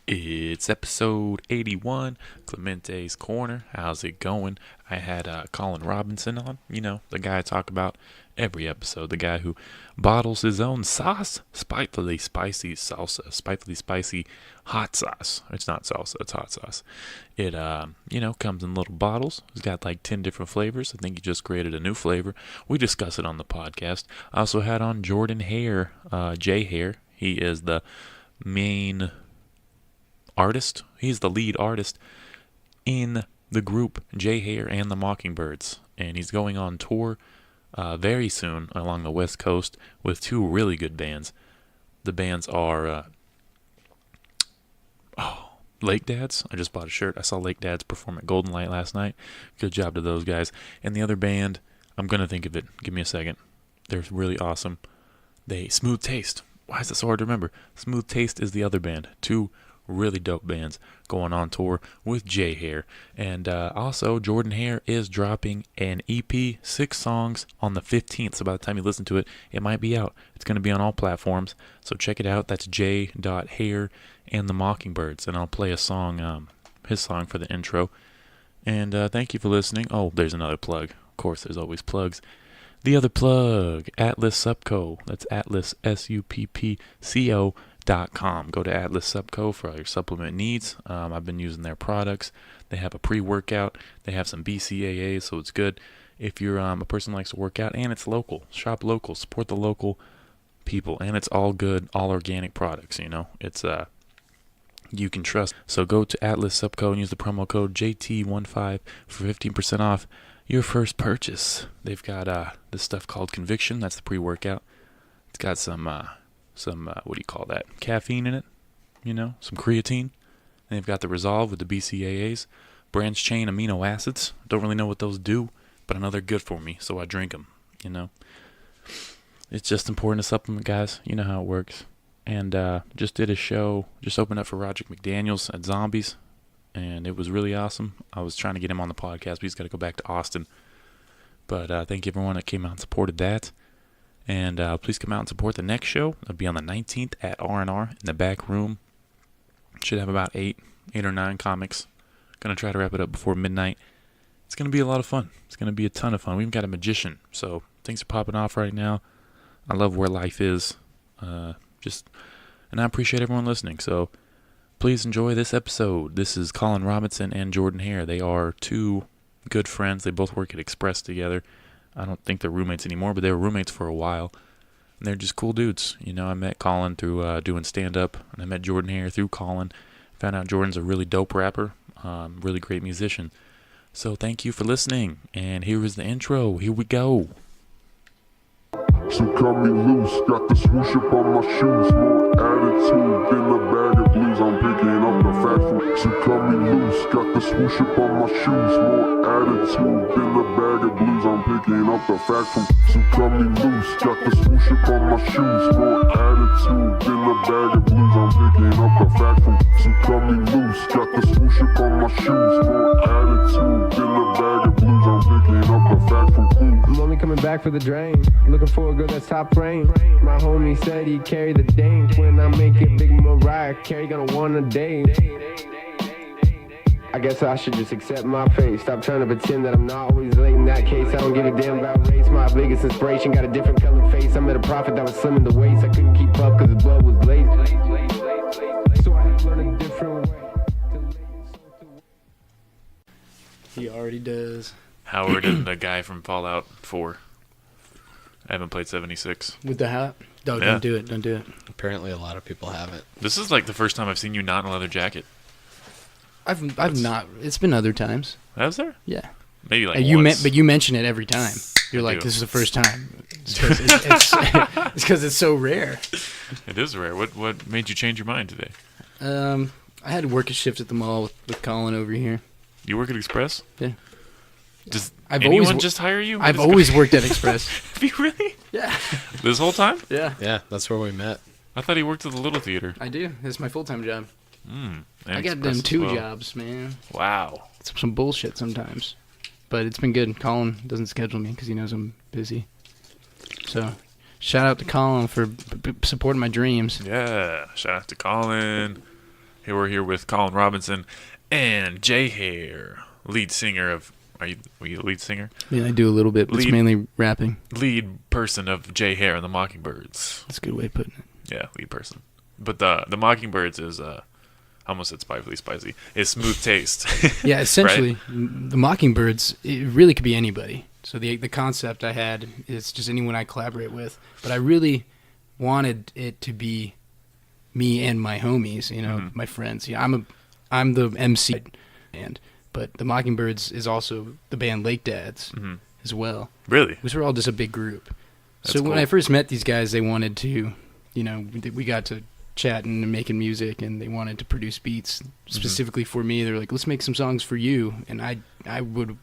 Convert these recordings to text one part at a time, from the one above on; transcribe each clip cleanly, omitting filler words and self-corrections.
It's episode 81, Clemente's Corner. How's it going? I had Colin Robinson on, the guy I talk about every episode, the guy who bottles his own sauce, spitefully spicy salsa, spitefully spicy hot sauce. It's not salsa, it's hot sauce. It, comes in little bottles. It's got like 10 different flavors. I think he just created a new flavor. We discuss it on the podcast. I also had on Jordan Hare, J Hare. He is the main artist. He's the lead artist in the group J Hare and the Mockingbirds, and he's going on tour very soon along the West Coast with two really good bands. The bands are Lake Dads. I just bought a shirt. I saw Lake Dads perform at Golden Light last night. Good job to those guys. And the other band, I'm gonna think of it. Give me a second. They're really awesome. Smooth Taste. Why is it so hard to remember? Smooth Taste is the other band. Two really dope bands going on tour with J Hare. And also, Jordan Hare is dropping an EP, 6 songs, on the 15th. So by the time you listen to it, it might be out. It's going to be on all platforms. So check it out. That's J.Hare and the Mockingbirds. And I'll play a song, his song for the intro. And thank you for listening. Oh, there's another plug. Of course, there's always plugs. The other plug, Atlas Supco. That's Atlas, SUPPCO.com. Go to Atlas Supco for all your supplement needs. I've been using their products. They have a pre-workout. They have some BCAAs, so it's good if you're a person who likes to work out, and it's local. Shop local. Support the local people, and it's all good, all organic products, It's you can trust. So go to Atlas Supco and use the promo code JT15 for 15% off your first purchase. They've got this stuff called Conviction. That's the pre-workout. It's got some what do you call that? Caffeine in it, some creatine. And they've got the Resolve with the BCAAs, branch chain amino acids. Don't really know what those do, but I know they're good for me, so I drink them, It's just important to supplement, guys. You know how it works. And just did a show, just opened up for Roger McDaniels at Zombies, and it was really awesome. I was trying to get him on the podcast, but he's got to go back to Austin. But thank you everyone that came out and supported that. And please come out and support the next show. It'll be on the 19th at R&R in the back room. Should have about 8 or 9 comics. Going to try to wrap it up before midnight. It's going to be a lot of fun. It's going to be a ton of fun. We've got a magician, so things are popping off right now. I love where life is. And I appreciate everyone listening. So please enjoy this episode. This is Colin Robinson and Jordan Hare. They are two good friends. They both work at Express together. I don't think they're roommates anymore, but they were roommates for a while. And they're just cool dudes. I met Colin through doing stand-up, and I met Jordan Hare through Colin. Found out Jordan's a really dope rapper, really great musician. So thank you for listening, and here is the intro. Here we go. So cut me loose, got the swoosh up on my shoes. More attitude than a bag of blues. I'm picking up the fat food. So cut me loose, got the swoosh up on my shoes. More attitude than a bag of blues. I'm picking up the fat food. So cut me loose, got the swoosh up on my shoes. More attitude than a bag of blues. I'm picking up the fat food. So cut me loose, got the swoosh up on my shoes. More attitude than a bag of blues. I'm picking up the fat food. I'm only coming back for the drain. Looking for a girl that's top frame. My homie said he'd carry the dame. When I make it big Mariah Carey gonna want a date. I guess I should just accept my fate. Stop trying to pretend that I'm not always late. In that case, I don't give a damn about race. My biggest inspiration got a different color face. I met a prophet that was slim in the waist. I couldn't keep up cause his blood was blazed. So I had to learn a different way. He already does. Howard and the guy from Fallout 4. I haven't played 76. With the hat? No, Yeah. Don't do it. Don't do it. Apparently a lot of people have it. This is like the first time I've seen you not in a leather jacket. I've not. It's been other times. Was there? Yeah. Maybe like But once. you mention it every time. You're I like, do. this is the first time. It's because it's so rare. It is rare. What made you change your mind today? I had to work a shift at the mall with Colin over here. You work at Express? Yeah. Does I've anyone always just hire you? I've always worked at Express. Have you really? Yeah. This whole time? Yeah. Yeah, that's where we met. I thought he worked at the Little Theater. I do. It's my full-time job. And I got Express them as 2 well. jobs, man. Wow. It's some bullshit sometimes. But it's been good. Colin doesn't schedule me because he knows I'm busy. So, shout out to Colin for supporting my dreams. Yeah. Shout out to Colin. Here we're here with Colin Robinson and Jay Hare, lead singer of. Were you the lead singer? Yeah, I do a little bit, but it's mainly rapping. Lead person of Jay Hare and the Mockingbirds. That's a good way of putting it. Yeah, lead person. But the Mockingbirds is I almost said spitefully spicy. Is Smooth Taste. Yeah, essentially, right? the Mockingbirds, it really could be anybody. So the concept I had is just anyone I collaborate with. But I really wanted it to be me and my homies, my friends. Yeah, I'm the MC band, but the Mockingbirds is also the band Lake Dads as well. Really? Because we're all just a big group. That's so cool. when I first met these guys, they wanted to, we got to chatting and making music, and they wanted to produce beats specifically for me. They're like, let's make some songs for you, and I would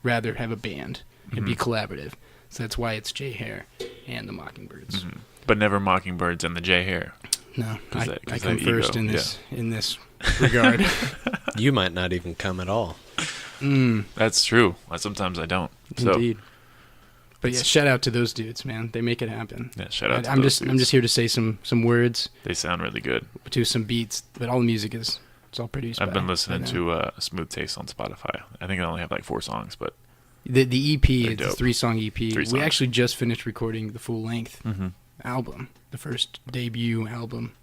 rather have a band and be collaborative. So that's why it's Jay Hare and the Mockingbirds. But never Mockingbirds and the Jay Hare. No, 'Cause I that come ego, first in this regard. You might not even come at all. That's true. Sometimes I don't. So, Indeed. But yeah, shout out to those dudes, man. They make it happen. Yeah, shout out to I'm those I'm dudes. just here to say some words They sound really good. to some beats, but all the music it's all produced. I've been by listening them. to Smooth Taste on Spotify. I think I only have like 4 songs, but The EP They're is a dope. 3-song EP. 3 We songs. actually just finished recording the full length album, the first debut album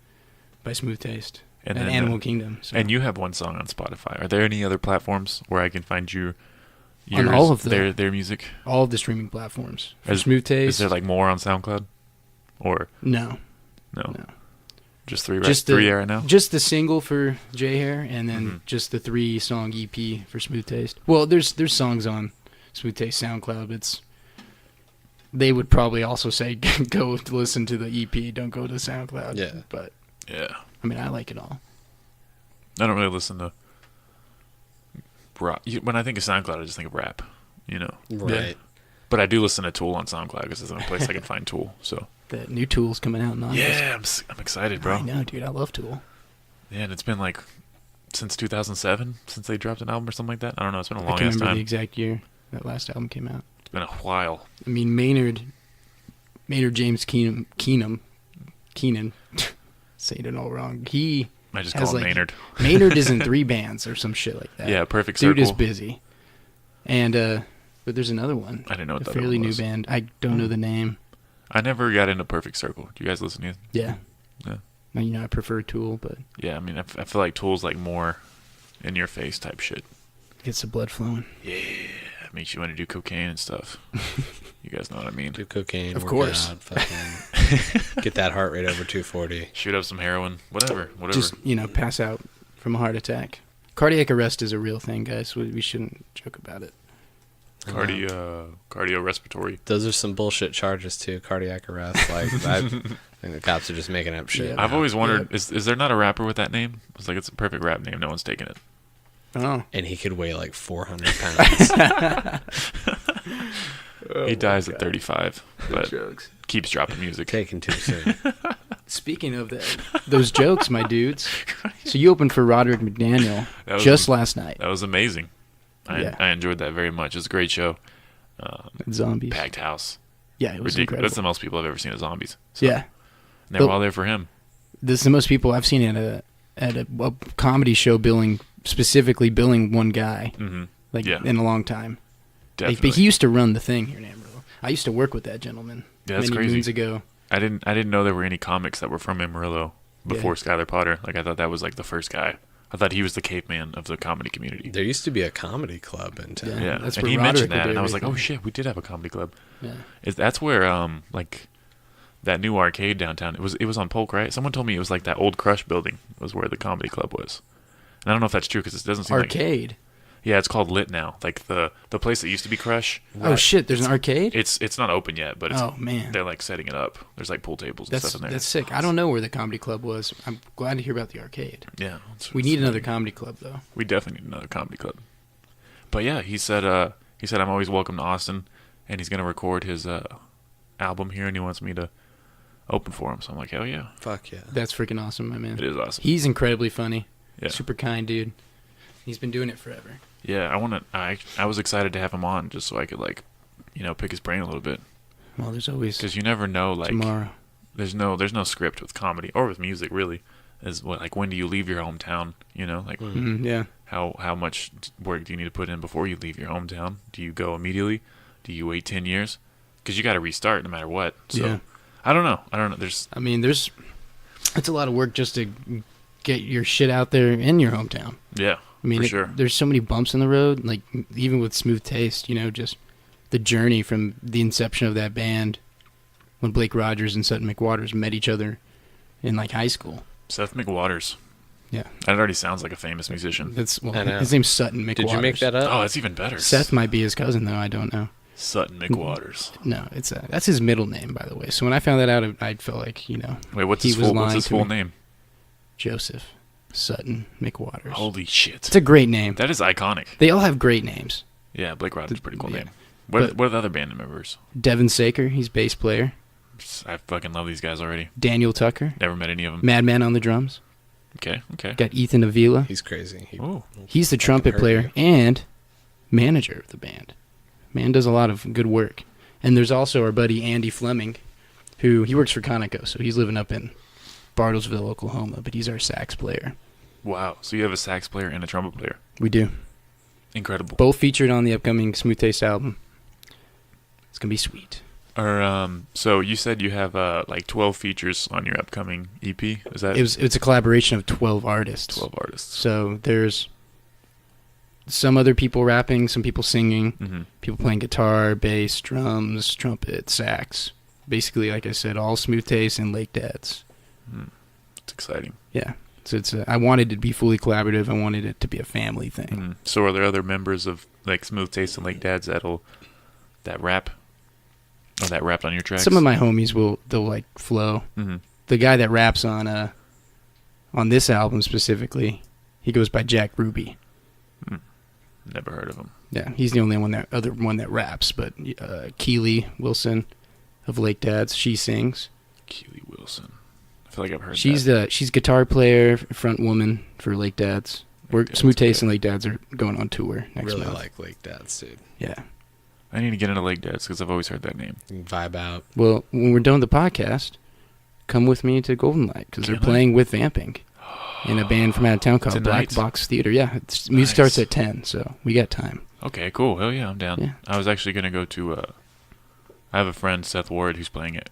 by Smooth Taste And at then, Animal Kingdom. So. and you have 1 song on Spotify. Are there any other platforms where I can find On all of them. their music? All of the streaming platforms. For Is- Smooth Taste. Is there like more on SoundCloud? Or No. no? No. Just 3 right, Just 3 right now? Just the single for Jay Hare, and then just the 3-song EP for Smooth Taste. Well, there's songs on Smooth Taste SoundCloud. They would probably also say go to listen to the EP, don't go to SoundCloud. Yeah. But Yeah. I mean, I like it all. I don't really listen to rock. When I think of SoundCloud, I just think of rap, Right. But I do listen to Tool on SoundCloud because it's the only place I can find Tool. So The new Tool's coming out in August. yeah, I'm excited, bro. I know, dude. I love Tool. Yeah, and it's been like since 2007 since they dropped an album or something like that. I don't know. It's been a I long can't ass remember the time. exact year that last album came out. It's been a while. I mean, Maynard James Keenan, saying it all wrong. He I just has call him like Maynard. Maynard is in 3 bands or some shit like that. Yeah, Perfect Circle. Dude is busy. And but there's another one. I didn't know what a that fairly one new was. band. I don't know the name. I never got into Perfect Circle. Do you guys listen to it? Yeah. Yeah. I prefer Tool, but Yeah, I mean, I feel like Tool's like more in your face type shit. gets the blood flowing. Yeah, it makes you want to do cocaine and stuff. You guys know what I mean. Do cocaine. Of work course. out, fucking get that heart rate over 240. Shoot up some heroin, whatever. Just, pass out from a heart attack. Cardiac arrest is a real thing, guys. We shouldn't joke about it. Cardiorespiratory. Those are some bullshit charges too. Cardiac arrest. Like I think the cops are just making up shit. Yeah. I've now. always wondered, is there not a rapper with that name? It's like it's a perfect rap name. No one's taking it. Oh. And he could weigh like 400 pounds. He dies at 35, but Jokes. keeps dropping music. Taken too soon. Speaking of those jokes, my dudes. So you opened for Roderick McDaniel That was just last night That was amazing. Yeah. I enjoyed that very much. It was a great show. at Zombies. Packed house. Yeah, it was Ridiculous. incredible. That's the most people I've ever seen at Zombies. So, Yeah, and they were The- all there for him. this is the most people I've seen at a comedy show specifically billing one guy Yeah. in a long time. Definitely. But he used to run the thing here in Amarillo. I used to work with that gentleman Yeah, that's many crazy. moons ago. I didn't know there were any comics that were from Amarillo before Skylar Potter. Like I thought that was like the first guy. I thought he was the caveman of the comedy community. There used to be a comedy club in town. Yeah, That's and where he Roderick mentioned would that, do and I was like, "Oh everything. shit, we did have a comedy club." Yeah. That's where like that new arcade downtown. It was on Polk, right? Someone told me it was like that old Crush building was where the comedy club was. And I don't know if that's true because it doesn't seem Arcade. Yeah, it's called Lit now. Like the place that used to be Crush. Oh shit! There's an arcade. It's not open yet, but it's, Oh, man. they're like setting it up. There's like pool tables and stuff in there. That's sick. I don't know where the comedy club was. I'm glad to hear about the arcade. Yeah, We need another comedy club though. We definitely need another comedy club. But yeah, he said I'm always welcome to Austin, and he's gonna record his album here, and he wants me to open for him. So I'm like, hell yeah, Fuck yeah. That's freaking awesome, my man. it is awesome. He's incredibly funny. Yeah. Super kind dude. He's been doing it forever. Yeah, I was excited to have him on just so I could like, pick his brain a little bit Well, there's always because you never know like tomorrow. there's no script with comedy or with music really. is what, like, when do you leave your hometown? You know, like Yeah. how much work do you need to put in before you leave your hometown? Do you go immediately? Do you wait 10 years? Because you got to restart no matter what. So Yeah. I don't know. It's a lot of work just to get your shit out there in your hometown. Yeah, I mean, for sure. there's so many bumps in the road, like even with Smooth Taste, you know, just the journey from the inception of that band when Blake Rogers and Sutton McWaters met each other in like high school. Seth McWaters. Yeah. That already sounds like a famous musician. I know. His name's Sutton McWaters. Did you make that up? Oh, that's even better. Seth might be his cousin though, I don't know. Sutton McWaters. No, that's his middle name, by the way. So when I found that out, I felt like, you know, Wait, what's he his was full, lying to me. name? Joseph Sutton McWaters. Holy shit. It's a great name. That is iconic. They all have great names. Yeah, Blake Rogers, pretty cool Yeah. name. But- What are the other band members? Devin Saker, he's bass player. I fucking love these guys already. Daniel Tucker, Never met any of them. Madman on the drums. Okay. Got Ethan Avila. He's crazy. Oh, He's the trumpet heard player and manager of the band. Man does a lot of good work. And there's also our buddy Andy Fleming, who he works for Conoco, so he's living up in Bartlesville, Oklahoma, but he's our sax player. wow. So you have a sax player and a trumpet player. We do. Incredible. Both featured on the upcoming Smooth Taste album. It's going to be sweet. So you said you have like 12 features on your upcoming EP. Is that It's a collaboration of 12 artists. 12 artists? So there's some other people rapping, some people singing, Mm-hmm. people playing guitar, bass, drums, trumpet, sax. Basically, like I said, all Smooth Taste and Lake Dads. It's exciting. Yeah. So I wanted it to be fully collaborative. I wanted it to be a family thing. Mm. So are there other members of like Smooth Taste and Lake Dads that rap? Or that rapped on your tracks? Some of my homies they'll like flow. Mm-hmm. The guy that raps on this album specifically, he goes by Jack Ruby. Never heard of him. Yeah, he's the only other one that raps. But Keely Wilson of Lake Dads, she sings. Keely Wilson. I feel like I've heard She's that. she's guitar player, front woman for Lake Dads. Dads, Smooth Taste okay. and Lake Dads are going on tour next Really month. like Lake Dads, dude. Yeah. I need to get into Lake Dads because I've always heard that name. You can vibe out. Well, when we're done with the podcast, come with me to Golden Light because they're Can I? playing with Vamping in a band from out of town called Tonight? Black Box Theater. Yeah, music Nice. starts at 10, so we got time. Okay, cool. Hell yeah, I'm down. Yeah. I was actually going to go to... I have a friend, Seth Ward, who's playing at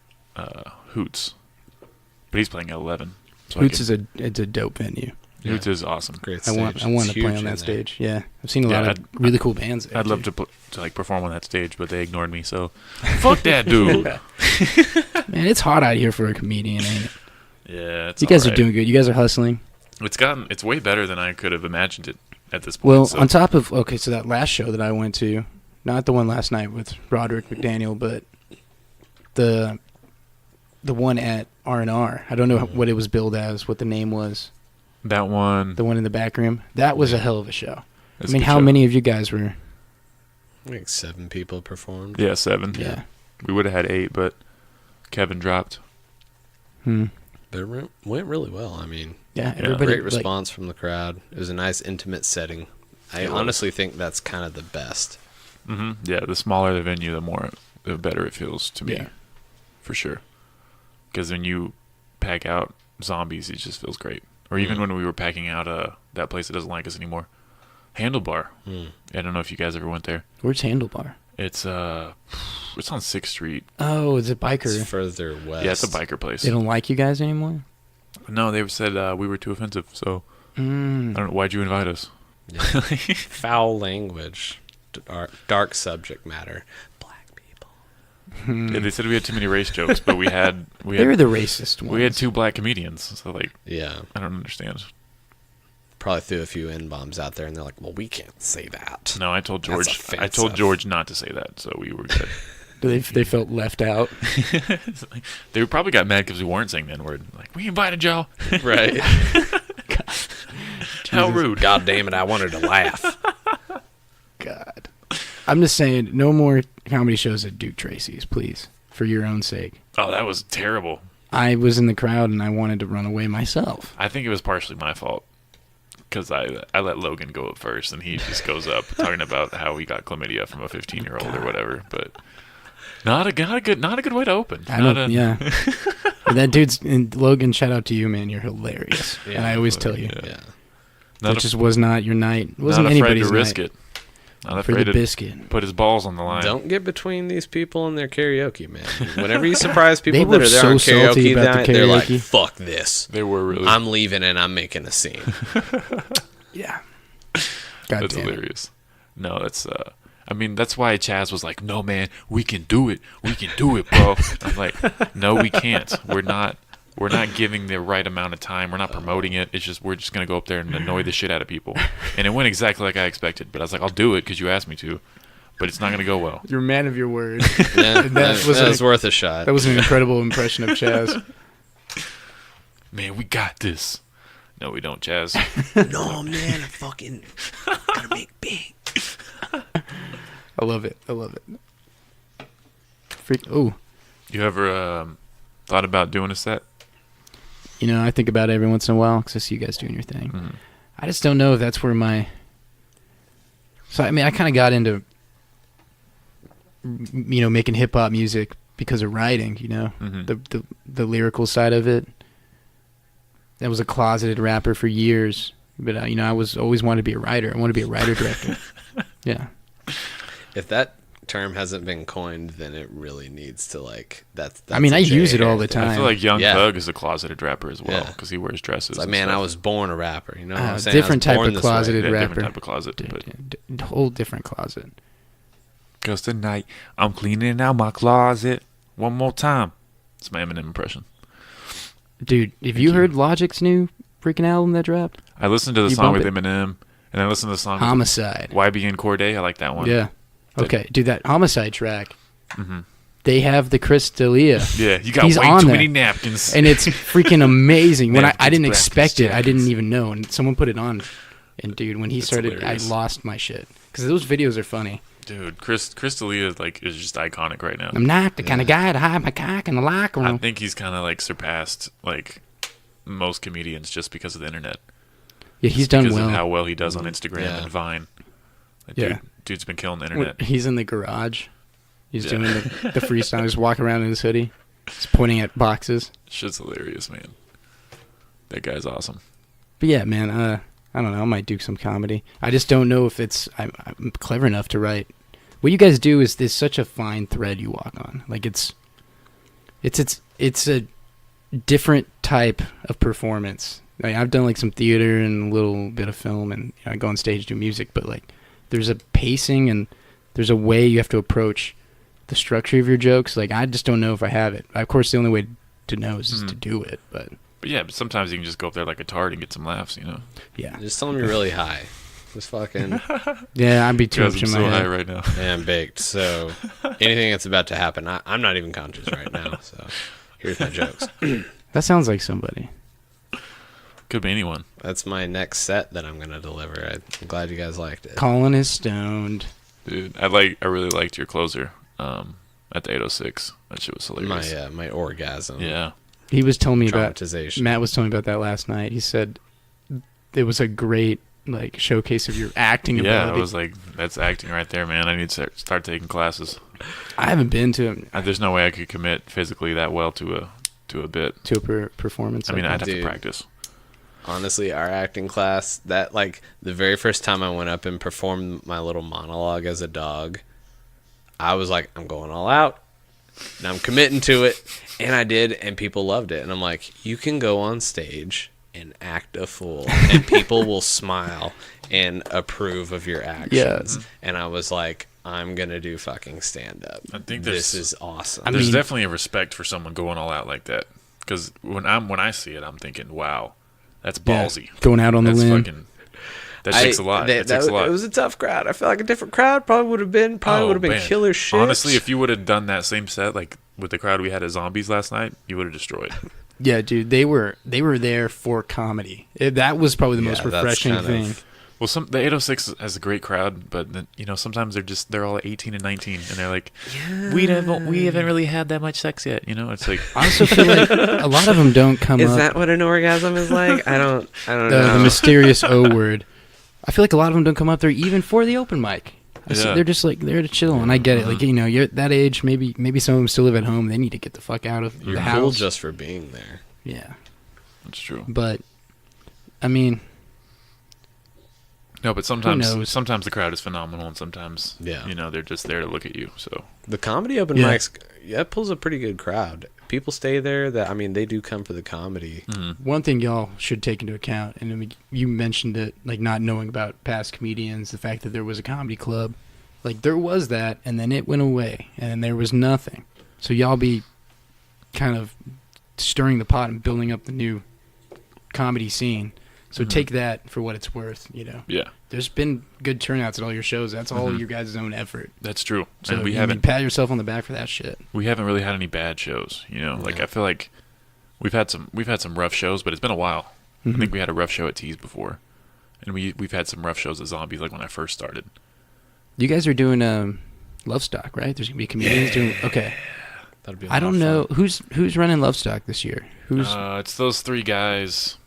Hoots. But he's playing at 11. So Hoots is a dope venue. Hoots is awesome. Great I stage. want to It's play huge on in that there. stage. Yeah, I've seen a Yeah, lot of really cool bands there. I'd love too. to like perform on that stage, but they ignored me, so... Fuck that dude! Man, it's hot out here for a comedian, ain't it? Yeah, it's You guys are alright. doing good. You guys are hustling. It's way better than I could have imagined it at this point. Well, so. on top of so that last show that I went to, not the one last night with Roderick McDaniel, but the one at R&R. I don't know what it was billed as, what the name was. That one... The one in the back room. That was a hell of a show. that's I mean, a good how show. many of you guys were? I think 7 people performed. Yeah, 7. Yeah. We would have had 8, but Kevin dropped. But it went really well. I mean, Yeah, Yeah. everybody. great like, response from the crowd. It was a nice, intimate setting. I It was. honestly think that's kind of the best. Mm-hmm. Yeah, the smaller the venue, the better it feels to me. Yeah. For sure. Because when you pack out Zombies, it just feels great. Or even when we were packing out that place that doesn't like us anymore, Handlebar. I don't know if you guys ever went there. Where's Handlebar? It's on 6th Street. Oh, it's a biker. It's further west. Yeah, it's a biker place. They don't like you guys anymore? No, they said we were too offensive. So I don't know. Why'd you invite us? Yeah. Foul language. Dark subject matter. Black people. Yeah, they said we had too many race jokes, but we had They're the racist ones. we had 2 black comedians. So like, Yeah. I don't understand. Probably threw a few N-bombs out there, and they're like, well, we can't say that. No, I told That's George. I offensive. told George not to say that, so we were good. They felt left out. They probably got mad because we weren't saying the N-word. Like, we invited y'all. Right. How rude. God damn it, I wanted to laugh. God. I'm just saying, no more comedy shows at Duke Tracy's, please, for your own sake. Oh, that was terrible. I was in the crowd and I wanted to run away myself. I think it was partially my fault because I let Logan go up first, and he just goes up talking about how he got chlamydia from a 15-year-old or whatever. But not a good way to open. I don't. Yeah. And that dude's and Logan. Shout out to you, man. You're hilarious, Yeah, and I always tell you, Yeah. it just was not your night. It wasn't not afraid anybody's to risk night. it. Not For afraid the to biscuit. put his balls on the line. Don't get between these people and their karaoke, man. Whenever you surprise people They that were are there so on salty karaoke about the night, they're like, karaoke. fuck this. They were really. I'm leaving and I'm making a scene. Yeah. God That's damn it. hilarious. No, that's. I mean, that's why Chaz was like, "No, man, we can do it. We can do it, bro." I'm like, "No, we can't. We're not. We're not giving the right amount of time. We're not promoting it. It's just we're just gonna go up there and annoy the shit out of people." And it went exactly like I expected. But I was like, "I'll do it because you asked me to." But it's not gonna go well. You're a man of your word. Yeah, That that was was a- worth a shot. That was an incredible impression of Chaz. Man, we got this. No, we don't, Chaz. No, man, I fucking gotta make big. I love it. I love it. Freak. Oh, You ever thought about doing a set? you know, I think about it every once in a while because I see you guys doing your thing. Mhm. I just don't know if that's where my. So I mean, I kind of got into, you know, making hip hop music because of writing. You know, Mhm. the lyrical side of it. I was a closeted rapper for years, but you know, I was always wanted to be a writer. I wanted to be a writer director. Yeah. If that term hasn't been coined, then it really needs to that's I mean, a I use J it all Hair the thing. time. I feel like Young Yeah. Thug is a closeted rapper as well Yeah. because he wears dresses. It's like, and man, I stuff. was born a rapper. You know what I'm saying? Different I was type born of this way. closeted Yeah, rapper. different type of closet. But Whole different closet. because tonight I'm cleaning out my closet one more time. It's my Eminem impression. Dude, have you heard Logic's new freaking album that dropped? I listened to the You song bump with it. Eminem, and I listened to the song with Homicide. YB and Corday. I like that one. Yeah. That- Okay, dude, that Homicide track. Mhm. They have the Chris D'Elia. Yeah, you got He's way on too there. many napkins. And it's freaking amazing. When I Napkins, didn't brackets, expect it, I didn't jackets. even know. And someone put it on. And dude, when he That's started, hilarious. I lost my shit. Because those videos are funny. Dude, Chris D'Elia is just iconic right now. I'm not the kind of guy to hide my cock in the locker I room. think he's kind of like surpassed like most comedians just because of the internet. Yeah, he's done Because well. of how well he does on Instagram Yeah. and Vine. Like, Yeah. dude's been killing the When internet. he's in the garage. He's Yeah. doing the freestyle. He's walking around in his hoodie. He's pointing at boxes. Shit's hilarious, man. That guy's awesome. But yeah, man, I don't know. I might do some comedy. I just don't know if I'm clever enough to write. What you guys do is there's such a fine thread you walk on. Like it's a different type of performance. Like, I've done like some theater and a little bit of film, and you know, I go on stage do music. But like, there's a pacing and there's a way you have to approach the structure of your jokes. Like, I just don't know if I have it. Of course, the only way to know is just to do it. But Yeah, but sometimes you can just go up there like a tart and get some laughs, you know? yeah, Just tell them you're really high. Just fucking yeah, I'd be too Guys, much I'm in my so high head. right now. and baked. So anything that's about to happen, I'm not even conscious right now. So here's my jokes. That sounds like somebody. Could be anyone. That's my next set that I'm gonna deliver. I'm glad you guys liked it. Colin is stoned. Dude, I really liked your closer at the 806. That shit was hilarious. My orgasm. Yeah. He was telling me about Traumatization. Matt was telling me about that last night. He said it was a great like showcase of your acting Yeah, I ability. was like, that's acting right there, man. I need to start taking classes. I haven't been to There's no way I could commit physically that well to a bit. a performance. I mean, like I'd that. have to Dude. practice. Honestly, our acting class, that like the very first time I went up and performed my little monologue as a dog, I was like, I'm going all out and I'm committing to it. And I did, and people loved it. And I'm like, you can go on stage and act a fool and people will smile and approve of your actions. And I was like, I'm going to do fucking stand up. I think this there's- is awesome. I There's mean- definitely a respect for someone going all out like that. Because when I see it, I'm thinking, wow, that's Yeah, ballsy. going out on the That's limb. fucking. That takes a lot. That takes a lot. It was a tough crowd. I feel like a different crowd probably would have been Man. killer shit. Honestly, if you would have done that same set like with the crowd we had at Zombies last night, you would have destroyed. Yeah, dude, they were there for comedy. That was probably the most that's refreshing kind of- thing. Well, the 806 has a great crowd, but then, sometimes they're all 18 and 19, and they're like, we haven't really had that much sex yet. It's like, I also feel like a lot of them don't come Is up. that what an orgasm is like? I don't know. The mysterious O word. I feel like a lot of them don't come up there even for the open mic. They're just like there to chill, and I get it. Like, you know, you're at that age. Maybe some of them still live at home. They need to get the fuck out of You're the cool house. just for being there. Yeah, That's true. but I mean, No, but knows? sometimes the crowd is phenomenal, and sometimes Yeah. you know, they're just there to look at you. So The comedy open Yeah. mics, that pulls a pretty good crowd. People stay there. They do come for the comedy. one thing y'all should take into account, and I mean, you mentioned it, like not knowing about past comedians, the fact that there was a comedy club, like there was that, and then it went away, and then there was nothing. So y'all be kind of stirring the pot and building up the new comedy scene. So take that for what it's worth, you know. yeah, There's been good turnouts at all your shows. That's all your guys' own effort. that's true. So And we you haven't pat yourself on the back for that shit. really had any bad shows. You know, like Yeah. I feel like we've had some rough shows, but it's been a while. I think we had a rough show at Tees before, and we've had some rough shows at Zombies, like when I first started. You guys are doing Love Stock, right? There's gonna be comedians doing. Okay, That'd be. I don't know who's running Love Stock this year. Who's It's those three guys.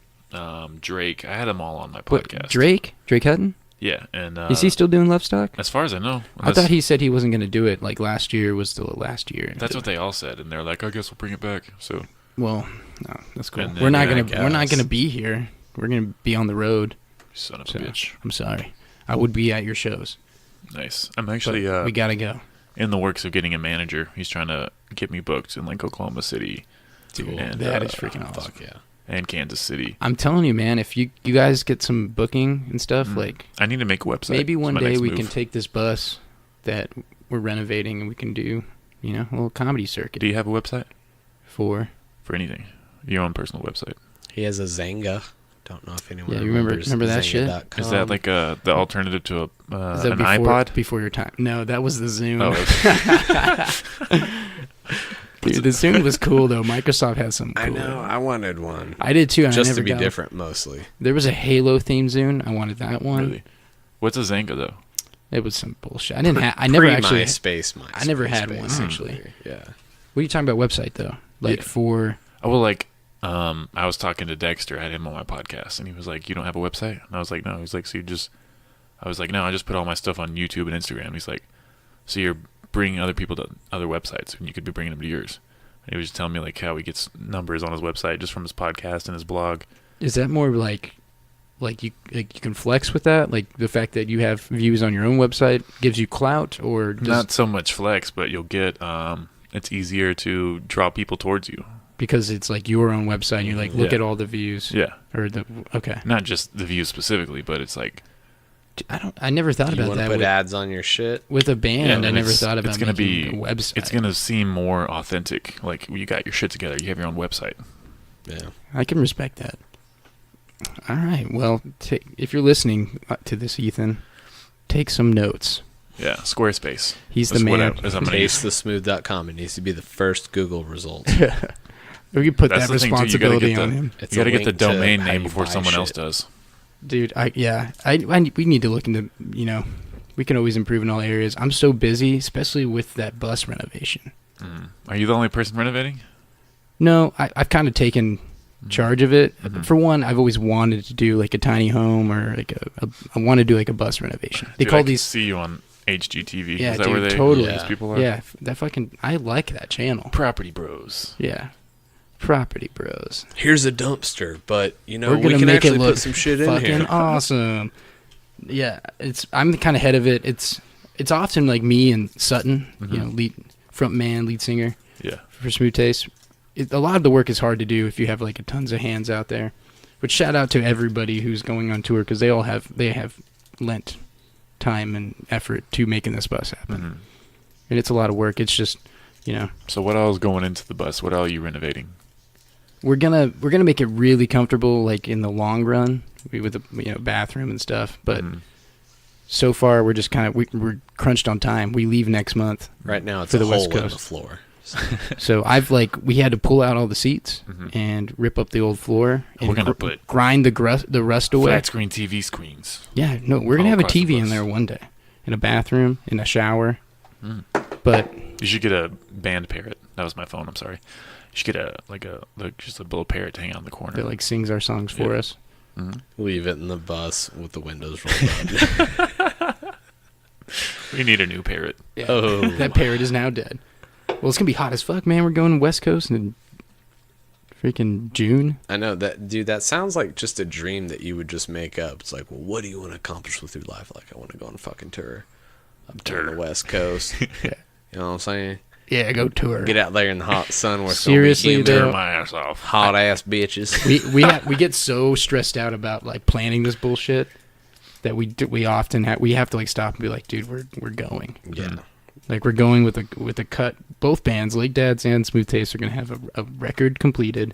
Drake. I had them all on my what, podcast. Drake Hutton? Yeah, and Is he still doing Love Stock? as far as I know, I thought he said he wasn't going to do it. Like last year was the last year. That's what they all said, and they're like, "I guess we'll bring it back." So Well, no, that's cool. And then, We're not yeah, gonna I guess. be here. We're gonna be on the road. son of a So bitch. I'm sorry. I would be at your shows. Nice. I'm But actually we gotta go. in the works of getting a manager. He's trying to get me booked in like Oklahoma City Cool. and That is freaking awesome. Fuck yeah. and Kansas City. I'm telling you, man. If you guys get some booking and stuff, like I need to make a website. maybe It's one my day next we move. can take this bus that we're renovating and we can do, you know, a little comedy circuit Do you have a website for. for anything? Your own personal website. He has a Zanga. Don't know if anyone Yeah, you remembers remember that shit? Zanga.com. Is that like the alternative to Is an that iPod? before your time? No, that was the Zune. Oh, Dude, the Zune was cool though. Microsoft had some. I Cool. know. I wanted one. I did too. And Just I never to be got it. different, mostly. There was a Halo themed Zune. I wanted that one. really? What's a Zanga though? It was some bullshit. I didn't have. I never actually. MySpace. I never had one, basically. actually. Yeah. What are you talking about? Website though, like Yeah. for. Oh, well, like, I was talking to Dexter. I had him on my podcast, and he was like, "You don't have a website?" And I was like, "No." He's like, "So you just?" I was like, "No, I just put all my stuff on YouTube and Instagram." He's like, "So you're bringing other people to other websites, and you could be bringing them to yours." And he was just telling me like how he gets numbers on his website just from his podcast and his blog. Is that more like you can flex with that? Like the fact that you have views on your own website gives you clout, or does, Not so much flex, but you'll get. It's easier to draw people towards you. because it's like your own website. And you're like, look Yeah. at all the views. Yeah, Or the okay. not just the views specifically, but it's like I never thought You about want to that put with, ads on your shit? with a band. I and never it's- thought about it's gonna making be a website. It's gonna seem more authentic. Like you got your shit together. You have your own website. Yeah. I can respect that. All right. Well, if you're listening to this, Ethan, take some notes. Yeah, Squarespace. He's That's the what man. I'm gonna use. TasteTheSmooth.com. It needs to be the first Google result. We could put That's that the thing, too. You gotta responsibility get on the- him, It's You got to a get the link to domain how name you before buy someone else shit. does. dude. We need to look into. You know, we can always improve in all areas. I'm so busy, especially with that bus renovation. Are you the only person renovating? No, I've kind of taken charge of it. For one, I've always wanted to do like a tiny home or like I want to do like a bus renovation. They Dude, call I can these. see you on HGTV. Yeah, Is that dude, where they totally. these people are? Yeah, that fucking. I like that channel. Property Bros. Yeah, Property Bros. Here's a dumpster, but you know We're we gonna can make actually it look put some shit in fucking here. awesome. Yeah, I'm the kind of head of it. It's often like me and Sutton, you know, lead singer Yeah. for Smooth Taste. A lot of the work is hard to do if you have like tons of hands out there. But shout out to everybody who's going on tour because they have lent time and effort to making this bus happen. And it's a lot of work. It's just, you know, So what all is going into the bus? What all are you renovating? we're gonna make it really comfortable, like in the long run, with the bathroom and stuff. But so far, we're just kind of we're crunched on time. We leave next month, Right now, it's For a the hole West in the Coast. floor. so we had to pull out all the seats and rip up the old floor and We're gonna put grind the rust away. flat screen TV screens. Yeah, no, we're gonna all have a across the TV in bus. there one day, in a bathroom, in a shower. But You should get a band parrot. That was my phone. I'm sorry. You should get just a little parrot to hang out in the corner. that like sings our songs for Yeah. us. Leave it in the bus with the windows rolled up. We We need a new parrot. Yeah. Oh. That parrot is now dead. Well, it's going to be hot as fuck, man. We're going West Coast in freaking June. I know that, dude. That sounds like just a dream that you would just make up. It's like, well, what do you want to accomplish with your life? Like, I want to go on a fucking tour up to the West Coast. Yeah. You know what I'm saying? Yeah, go tour. Get out there in the hot sun where Seriously, it's gonna be though. humid, My ass off. hot ass bitches. we get so stressed out about like planning this bullshit that we often have to like stop and be like, dude, we're going. Yeah. Like we're going with a cut. Both bands, Lake Dads and Smooth Taste, are gonna have a record completed,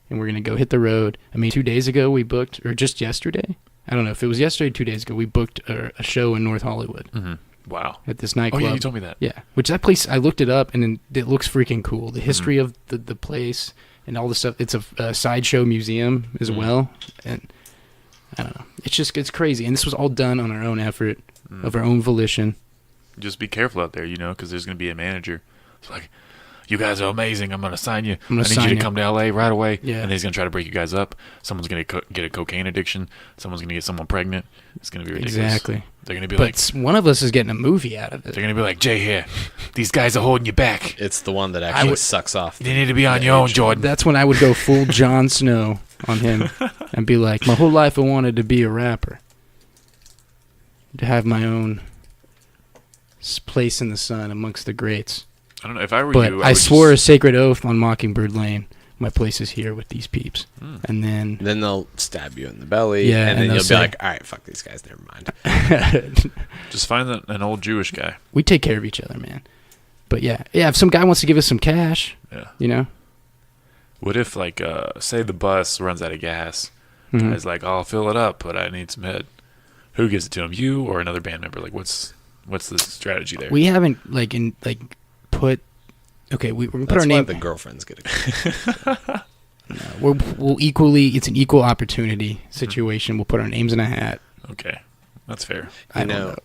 and we're gonna go hit the road. I mean, 2 days ago we booked, or just yesterday. I don't know if it was yesterday, or 2 days ago. We booked a show in North Hollywood Wow. at this Oh nightclub. yeah, you told me that. Yeah, which that place, I looked it up, and it looks freaking cool. The history of the place and all the stuff. It's a sideshow museum as well, and I don't know. It's crazy. And this was all done on our own effort, of our own volition. Just be careful out there, because there's going to be a manager. It's like, you guys are amazing. I'm going to sign you. I need you to come to LA right away. Yeah. And then he's going to try to break you guys up. Someone's going to get a cocaine addiction. Someone's going to get someone pregnant. It's going to be ridiculous. Exactly. They're going to be But one of us is getting a movie out of it. they're going to be like, Jay here. These guys are holding you back. It's the one that actually sucks off. You need to be on your own, Jordan. That's when I would go full Jon Snow on him and be like, my whole life I wanted to be a rapper. To have my own place in the sun amongst the greats. I don't know. If I were But you, I would swore a just, sacred oath on Mockingbird Lane. My place is here with these peeps. And then Then they'll stab you in the belly. Yeah, and then and you'll they'll be say- like, all right, fuck these guys. Never mind. just find an old Jewish guy. we take care of each other, man. But yeah, if some guy wants to give us some cash, Yeah. What if, like, say the bus runs out of gas? Mhm. Guy's like, I'll fill it up, but I need some head. Who gives it to him? You or another band member? Like, what's the strategy there? we haven't put. Okay, we're gonna put That's our why name. the girlfriends get it. We'll equally. It's an equal opportunity situation. We'll put our names in a hat. Okay, that's fair. I don't know.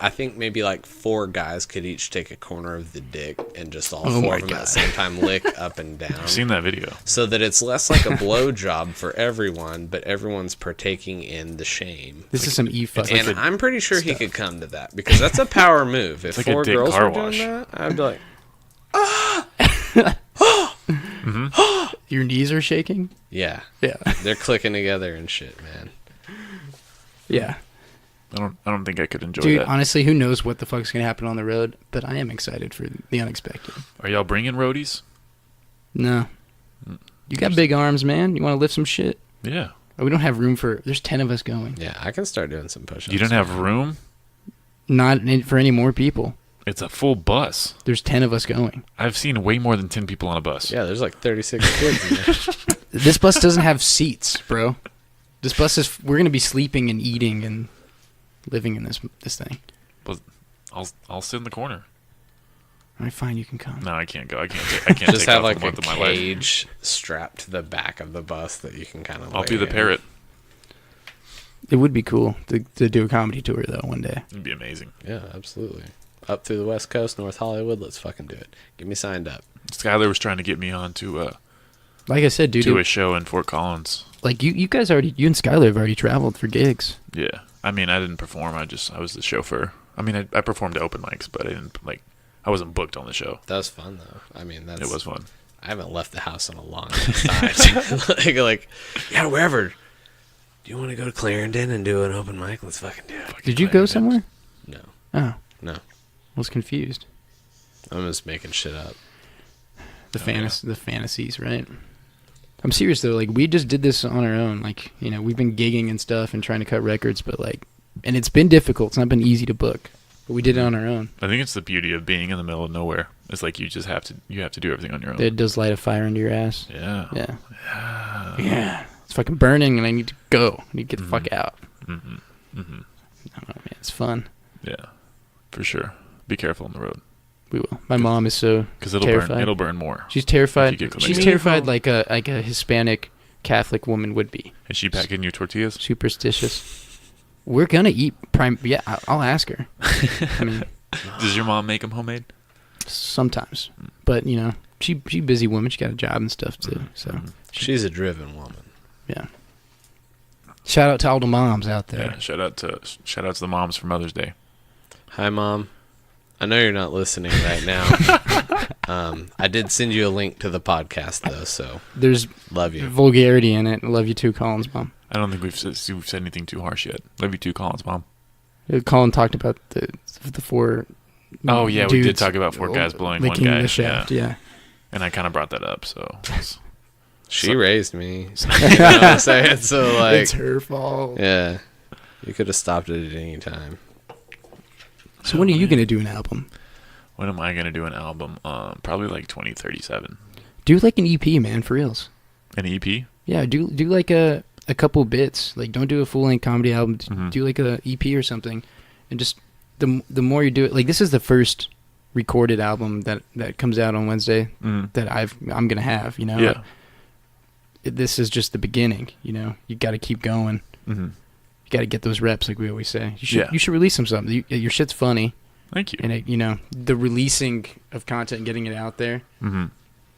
I think maybe like 4 guys could each take a corner of the dick and just all Oh 4 my of them at God. the same time lick up and down. I've seen that video. So that it's less like a blow job for everyone, but everyone's partaking in the shame. This is some e-fuck. And I'm pretty sure he could come to that because that's a power move. If like a 4 dick girls car were doing wash. that, I'd be like, Your knees are shaking. yeah, Yeah, they're clicking together and shit, man. yeah. I don't think I could enjoy Dude, that. honestly, who knows what the fuck's gonna happen on the road? But I am excited for the unexpected. Are y'all bringing roadies? No, you got big arms, man. You want to lift some shit? Yeah. Oh, we don't have room for. There's 10 of us going. Yeah, I can start doing some push-ups. You don't have room? Not for any more people. It's a full bus. There's 10 of us going. I've seen way more than 10 people on a bus. Yeah, there's like 36 kids in there. This bus doesn't have seats, bro. This bus is. We're gonna be sleeping and eating and living in this thing. But I'll sit in the corner. All right, fine. You can come. No, I can't go. I can't Just take have off like a a month of my life. cage strapped to the back of the bus that you can kind of. I'll be the parrot. It would be cool to do a comedy tour though one day. It'd be amazing. Yeah, absolutely. Up through the West Coast, North Hollywood. Let's fucking do it. Get me signed up. Skylar was trying to get me on to Like I said, dude. a show in Fort Collins. Like you guys already. You and Skylar have already traveled for gigs. Yeah. I mean, I didn't perform. I was the chauffeur. I mean, I performed at open mics, but I wasn't booked on the show. That was fun though. I mean, It was fun. I haven't left the house in a long time. like, yeah, wherever. Do you want to go to Clarendon and do an open mic? Let's fucking do it. Did you go somewhere? No, Oh, no. I was confused. I'm just making shit up. The fantasies, right? I'm serious though. Like we just did this on our own. Like we've been gigging and stuff and trying to cut records, but and it's been difficult. It's not been easy to book, but we did it on our own. I think it's the beauty of being in the middle of nowhere. It's like you just have to do everything on your own. It does light a fire under your ass. Yeah. Yeah. It's fucking burning, and I need to go. I need to get the fuck out. Mm-hmm. Mm-hmm. I don't know, man. It's fun. Yeah, for sure. Be careful on the road We will. My mom is so because it'll terrified. burn. It'll burn more. She's terrified. If you get She's chlamydia. terrified like a Hispanic Catholic woman would be. Is she packing you tortillas? Superstitious. We're gonna eat prime. Yeah, I'll ask her. I mean, Does your mom make them homemade? sometimes, but she busy woman. She got a job and stuff too. So She's a driven woman. yeah. Shout out to all the moms out there. Yeah. Shout out to the moms for Mother's Day. Hi, Mom. I know you're not listening right now. I did send you a link to the podcast, though, so There's love you. vulgarity in it. Love you too, Colin's mom. I don't think we've said anything too harsh yet. Love you too, Collins, Mom. Colin talked about the four. Oh, yeah, we did dudes talk about 4 guys blowing one licking guy. the shaft. Yeah. And I kind of brought that up, so. She raised me. You know what I'm saying? So, like, It's her fault. yeah. You could have stopped it at any time. So when are you gonna do an album? When am I going to do an album? Probably like 2037. Do like an EP, man, for reals. An EP? Yeah, do like a couple bits. Like, don't do a full length comedy album. Mhm. Do like a EP or something, and just the more you do it. Like, this is the first recorded album that comes out on Wednesday that I'm gonna have. You know, Yeah. This is just the beginning. You know, you got to keep going. Mm-hmm. You got to get those reps, like we always say. Yeah. You should release something. Your shit's funny, Thank you. and the releasing of content, and getting it out there, Mm-hmm.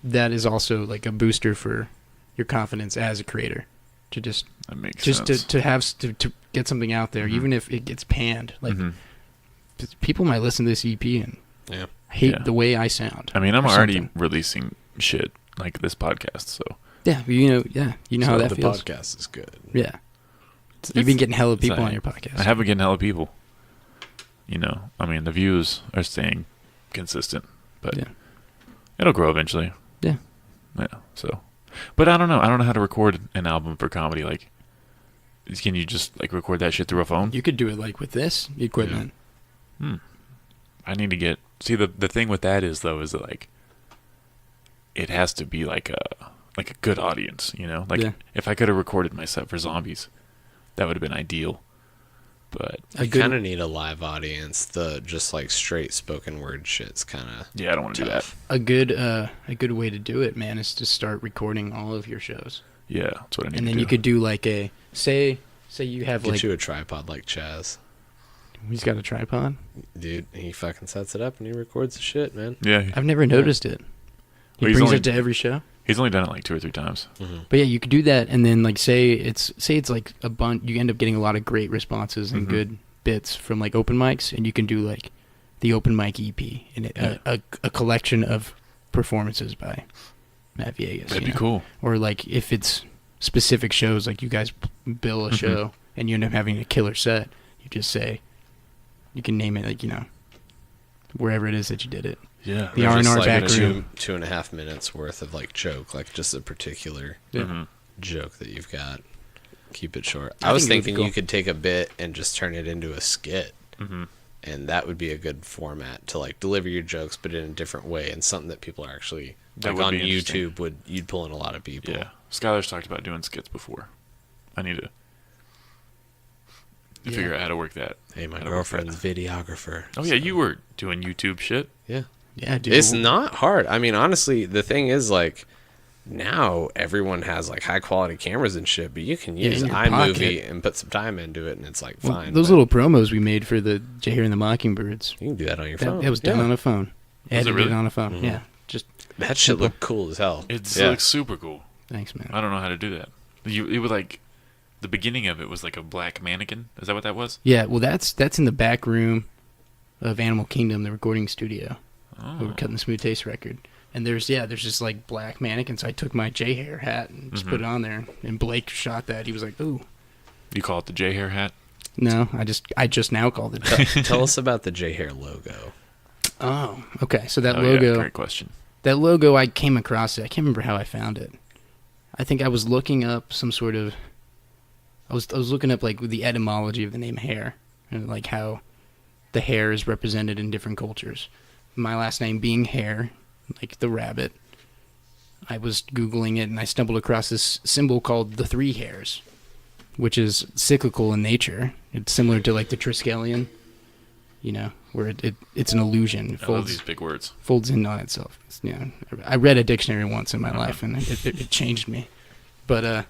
that is also like a booster for your confidence as a creator. To just That makes just sense. to get something out there, Mhm. even if it gets panned. Like, Mhm. people might listen to this EP and Yeah. hate Yeah. the way I sound. I mean, I'm or already something. releasing shit like this podcast, so. Yeah, you know how So that the feels. podcast is good. Yeah, you've been getting hella people I- on your podcast. I have been getting hella people. You know, I mean, the views are staying consistent, but Yeah. it'll grow eventually. Yeah. Yeah, so. But I don't know. I don't know how to record an album for comedy. Like, can you just, like, record that shit through a phone? You could do it like with this equipment. I need to get... See, the thing with that is, though, is that, like, it has to be, like a good audience, you know? Like, Yeah. if I could have recorded my set for Zombies, that would have been ideal. But, A You good kind of need a live audience. The just like straight spoken word shit's kind of yeah, I don't want to do that. a good way to do it, man, is to start recording all of your shows, Yeah, that's what I need and to then do. you could do like a say you have Get like you a tripod like Chaz. he's got a tripod. Dude, he fucking sets it up and he records the shit, man. Yeah, I've never noticed it. He Well, he's brings only- it to every show. he's only done it like 2 or 3 times. But yeah, you could do that, and then like say it's like a bunch. You end up getting a lot of great responses and Mhm. good bits from like open mics, and you can do like the open mic EP and a collection of performances by Matt Viegas. That'd you be know? cool. Or like if it's specific shows, like you guys bill a Mhm. show and you end up having a killer set, you just say, you can name it like wherever it is that you did it. Yeah. The Or R&R just, like, back room. 2.5 minutes worth of like joke, like just a particular Yeah. Mhm. joke that you've got. Keep it short. I I was think it would be thinking cool. you could take a bit and just turn it into a skit, Mhm. and that would be a good format to like deliver your jokes, but in a different way, and something that people are actually That like would on be interesting. YouTube you'd pull in a lot of people. Yeah. Skylar's talked about doing skits before. I need to Yeah. figure out how to work that. Hey, my How to work girlfriend's videographer. Oh, yeah, you were doing YouTube shit. Yeah. Yeah, dude. It's not hard. I mean, honestly, the thing is like now everyone has like high quality cameras and shit, but you can Yeah, use in your iMovie pocket. and put some time into it, and it's like Well, fine. those but little promos we made for the Jay Hare and the Mockingbirds. you can do that on your phone. That was done Yeah. on a phone. Was it Edited really? on a phone. Mhm. Yeah. Just That shit Simple. looked cool as hell. It Yeah. looks super cool. thanks, man. I don't know how to do that. It was like, the beginning of it was like a black mannequin. Is that what that was? Yeah, well, that's in the back room of Animal Kingdom, the recording studio. We were Oh. cutting the Smooth Taste record. And there's just like black mannequins. I took my Jay Hare hat and just put it on there. And Blake shot that. He was like, "Ooh, You call it the J Hair hat? no, I just now called it." Tell us about the J Hair logo. Oh, okay. So that Oh, logo, yeah, great question. I came across it. I can't remember how I found it. I think I was looking up some sort of. I was looking up like the etymology of the name Hare and like how the hare is represented in different cultures. My last name being Hare, like the rabbit. I was Googling it and I stumbled across this symbol called the 3 hairs, which is cyclical in nature. It's similar to like the Triskelion, where it's an illusion. It I love these big words. folds in on itself. I read a dictionary once in my life and it changed me. But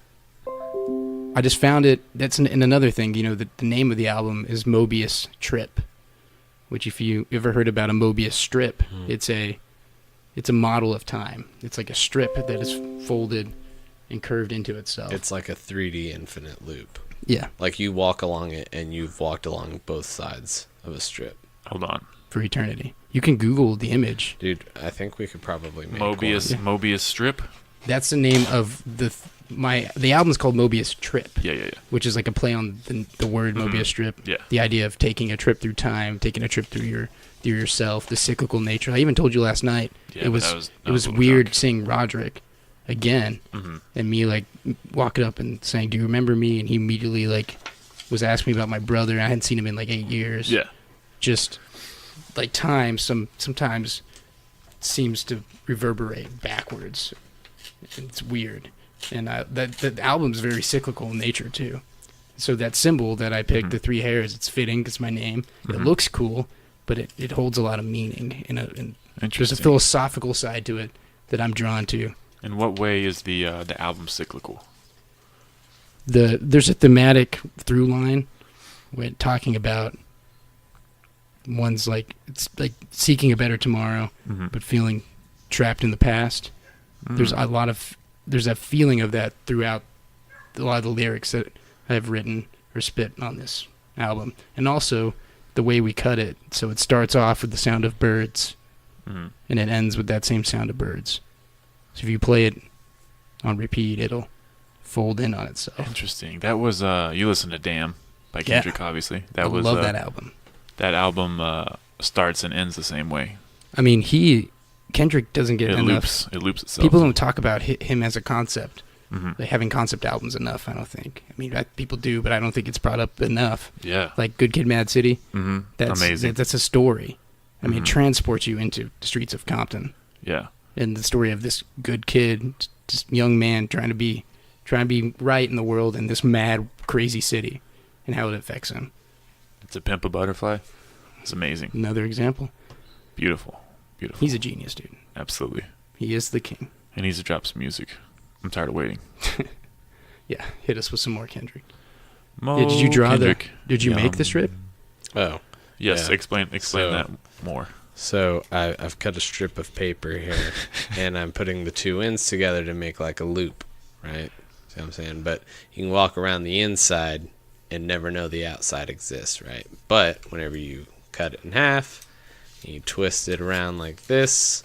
I just found it. That's in another thing. The name of the album is Mobius Trip, which if you ever heard about a Mobius strip, it's a model of time. It's like a strip that is folded and curved into itself. It's like a 3D infinite loop. Yeah, Like you walk along it, and you've walked along both sides of a strip. Hold on. for eternity. You can Google the image. Dude, I think we could probably make Mobius Strip. That's the name of the album's called Mobius Trip. Yeah. Which is like a play on the word Mobius Strip. Yeah. The idea of taking a trip through time, taking a trip through yourself, the cyclical nature. I even told you last night. Yeah, it was weird seeing Roderick again, and me like walking up and saying, "Do you remember me?" And he immediately like was asking me about my brother. I hadn't seen him in like 8 years. Yeah. Just like time sometimes seems to reverberate backwards. It's weird. And that album's very cyclical in nature too. So that symbol that I picked, the 3 hairs, it's fitting. It's my name. It looks cool, but it holds a lot of meaning. And there's a philosophical side to it that I'm drawn to. In what way is the album cyclical? There's a thematic through line when talking about one's like it's like seeking a better tomorrow, but feeling trapped in the past. There's that feeling of that throughout a lot of the lyrics that I've written or spit on this album, and also the way we cut it. So it starts off with the sound of birds, and it ends with that same sound of birds. So if you play it on repeat, it'll fold in on itself. Interesting. That was you listened to "Damn" by Kendrick, obviously. I love that album. That album starts and ends the same way. I mean, Kendrick doesn't get enough. It loops itself. People don't talk about him as a concept. Like having concept albums enough, I don't think. I mean, people do, but I don't think it's brought up enough. Yeah. Like Good Kid, Mad City. That's amazing. That's a story. I mean, it transports you into the streets of Compton. Yeah. And the story of this good kid, this young man trying to be right in the world in this mad, crazy city, and how it affects him. To Pimp a Butterfly. It's amazing. Another example. Beautiful. He's a genius, dude. Absolutely. He is the king. He needs to drop some music. I'm tired of waiting. Yeah, hit us with some more Kendrick. Did you Did you make the strip? Oh. Yes, yeah. Explain that more. So I've cut a strip of paper here, and I'm putting the 2 ends together to make like a loop, right? See what I'm saying? But you can walk around the inside and never know the outside exists, right? But whenever you cut it in half, and you twist it around like this,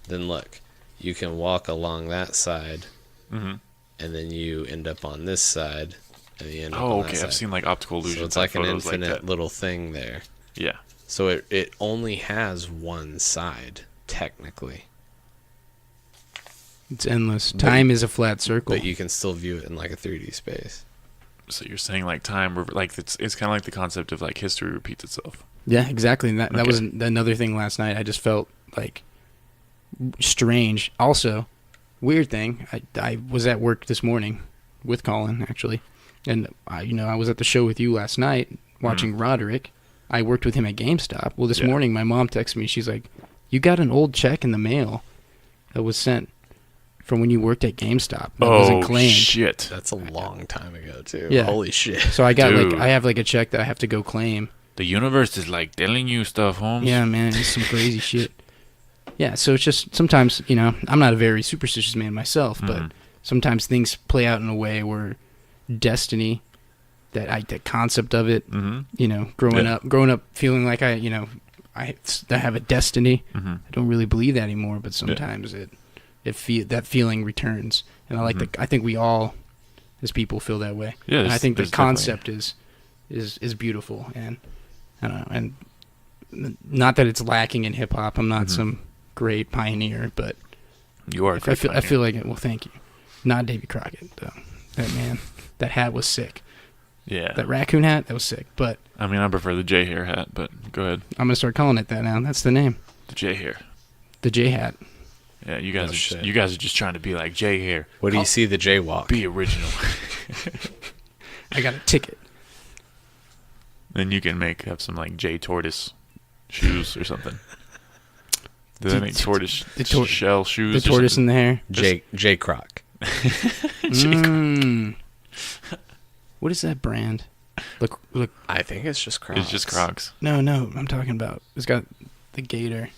then look, you can walk along that side, and then you end up on this side, and you end up on that side. I've seen like optical illusions. So it's like an infinite like little thing there. Yeah. So it only has one side, technically. It's endless. Time is a flat circle. But you can still view it in like a 3D space. So you're saying like time, like it's kind of like the concept of like history repeats itself. Yeah, exactly. And that was another thing last night. I just felt like strange. Also, weird thing. I was at work this morning with Colin actually, and I was at the show with you last night watching Roderick. I worked with him at GameStop. Well, this morning my mom texted me. She's like, "You got an old check in the mail that was sent from when you worked at GameStop. That wasn't claimed." Shit. That's a long time ago, too. Yeah. Holy shit. So I got Dude. I have like a check that I have to go claim. The universe is like telling you stuff, Holmes. Yeah, man, it's some crazy shit. Yeah, so it's just sometimes, I'm not a very superstitious man myself, but sometimes things play out in a way where destiny, that concept of it, growing up feeling like I have a destiny. I don't really believe that anymore, but sometimes that feeling returns, and I think we all as people feel that way. Yeah, and I think the concept is beautiful, and I don't know, and not that it's lacking in hip hop. I'm not some great pioneer, but you are. I feel like it. Well, thank you. Not Davy Crockett though. That man, that hat was sick. Yeah. That raccoon hat, that was sick. But I mean, I prefer the J hair hat, but go ahead. I'm gonna start calling it that now. That's the name. The J hair. The J hat. Yeah, you guys are just trying to be like J hair. What do you see the jaywalk? Be original. I got a ticket. Then you can have some like J tortoise shoes or something. Do they make tortoise shell shoes? The tortoise in the hair. J Croc. What is that brand? Look. I think it's just Crocs. It's just Crocs. No, I'm talking about. It's got the gator.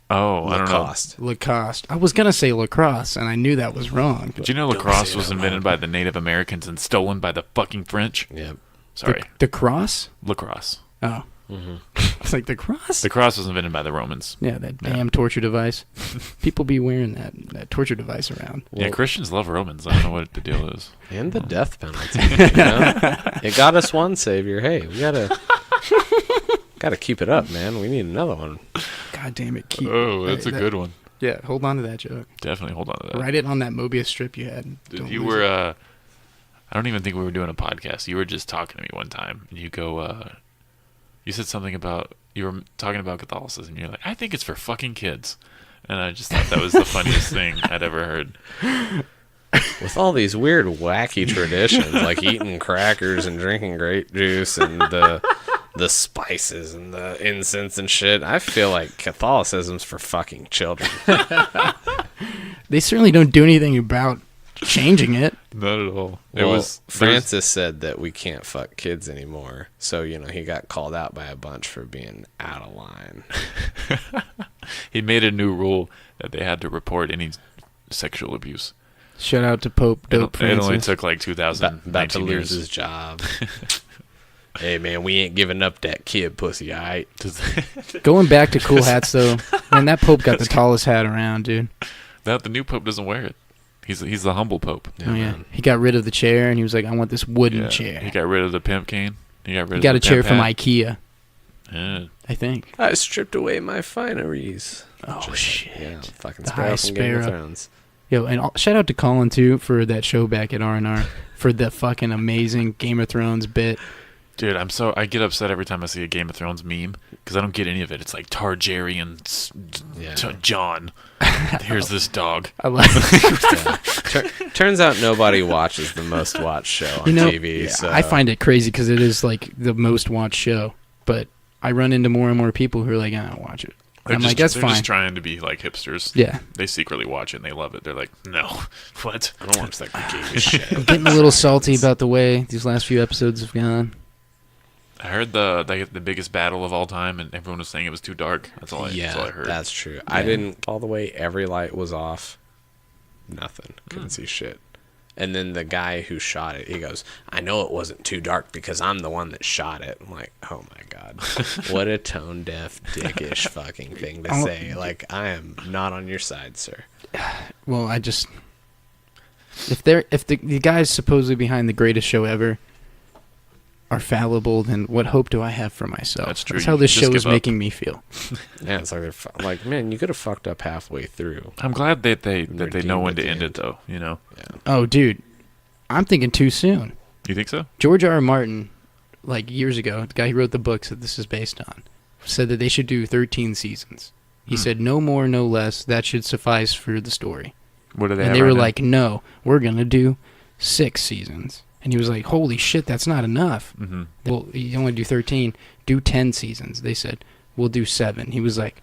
Oh, I don't know. Lacoste. I was gonna say lacrosse, and I knew that was wrong. Did you know lacrosse was invented by the Native Americans and stolen by the fucking French? Yep. Sorry. The cross? Lacrosse. Oh. It's like the cross. The cross was invented by the Romans. Yeah, that damn torture device. People be wearing that torture device around. Yeah, Christians love Romans. I don't know what the deal is. And the death penalty. You know? It got us one savior. Hey, we gotta keep it up, man. We need another one. God damn it. That's a good one. Yeah, hold on to that joke. Definitely hold on to that. Write it on that Mobius Strip you had. Dude, you were, I don't even think we were doing a podcast. You were just talking to me one time, and you go, you said something about, you were talking about Catholicism, and you're like, I think it's for fucking kids. And I just thought that was the funniest thing I'd ever heard. With all these weird, wacky traditions, like eating crackers and drinking grape juice and the spices and the incense and shit, I feel like Catholicism's for fucking children. They certainly don't do anything about changing it. Not at all. Francis said that we can't fuck kids anymore. So, he got called out by a bunch for being out of line. He made a new rule that they had to report any sexual abuse. Shout out to Pope Dope It only Francis. took like 2019 About to lose years. his job. Hey, man, we ain't giving up that kid pussy, all right? Going back to cool hats, though, man, that Pope got the tallest hat around, dude. The new pope doesn't wear it. He's the humble pope. Yeah, oh, yeah. He got rid of the chair, and he was like, I want this wooden Yeah. chair. He got rid of the pimp cane. He got a chair from IKEA, Yeah. I think. I stripped away my fineries. Oh, shit. Yeah, fucking The Sparrow High from Game of Sparrow. Thrones. Yo, and shout out to Colin, too, for that show back at R&R, for the fucking amazing Game of Thrones bit. Dude, I get upset every time I see a Game of Thrones meme because I don't get any of it. It's like Targaryen, John. Here's this dog. I like Turns out nobody watches the most watched show on TV. Yeah, So. I find it crazy because it is like the most watched show, but I run into more and more people who are like, I don't watch it. I'm like, that's they're fine. just trying to be like hipsters. Yeah. They secretly watch it and they love it. They're like, no. What? I don't watch that gay shit. I'm getting a little salty about the way these last few episodes have gone. I heard the biggest battle of all time, and everyone was saying it was too dark. That's all I heard. That's true. I didn't all the way. Every light was off. Nothing. Couldn't see shit. And then the guy who shot it, he goes, I know it wasn't too dark because I'm the one that shot it. I'm like, oh my God. What a tone deaf, dickish fucking thing to say. Like, I am not on your side, sir. Well, if the guys supposedly behind the greatest show ever are fallible, then what hope do I have for myself? That's true. That's You how this just show give is up. making me feel. Yeah, it's like they're like, man, you could have fucked up halfway through. I'm glad that they know when at to the end end. it, though. Yeah. Oh, dude, I'm thinking too soon. You think so? George R. R. Martin, like years ago, the guy who wrote the books that this is based on, said that they should do 13 seasons. He said no more, no less. That should suffice for the story. What do they? And have they right were now? like, no, we're gonna do 6 seasons. And he was like, holy shit, that's not enough. Mhm. Well, you don't want to do 13, do 10 seasons. They said, we'll do 7. He was like,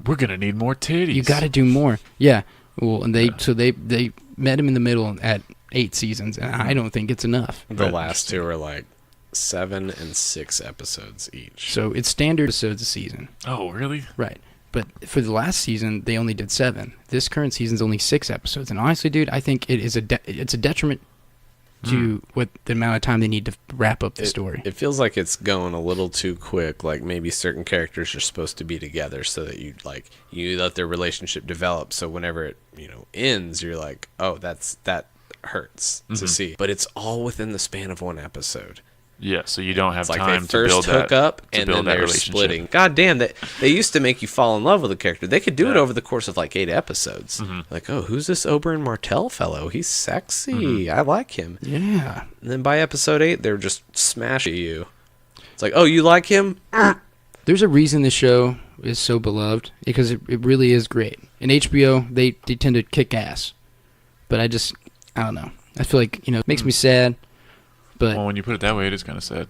we're gonna need more titties. you got to do more. Yeah. Well, and they met him in the middle at 8 seasons, and I don't think it's enough. The last two are like 7 and 6 episodes each. So it's standard episodes a season. Oh, really? Right. But for the last season, they only did 7. This current season's only 6 episodes. And honestly, dude, I think it is it's a detriment to what the amount of time they need to wrap up the story. It feels like it's going a little too quick. Like maybe certain characters are supposed to be together so that you let their relationship develop. So whenever it ends, you're like, oh, that hurts to see. But it's all within the span of one episode. Yeah. So you don't have It's like time they to build first hook that up to and build then that they're relationship. splitting. God damn, that they used to make you fall in love with a character. They could do it over the course of like 8 episodes. Like, oh, who's this Oberyn Martell fellow? He's sexy. I like him. Yeah. And then by episode 8, they're just smashing you. It's like, oh, you like him? There's a reason the show is so beloved, because it really is great. And HBO, they tend to kick ass. But I don't know. I feel like, it makes me sad. But Well, when you put it that way, it is kind of sad.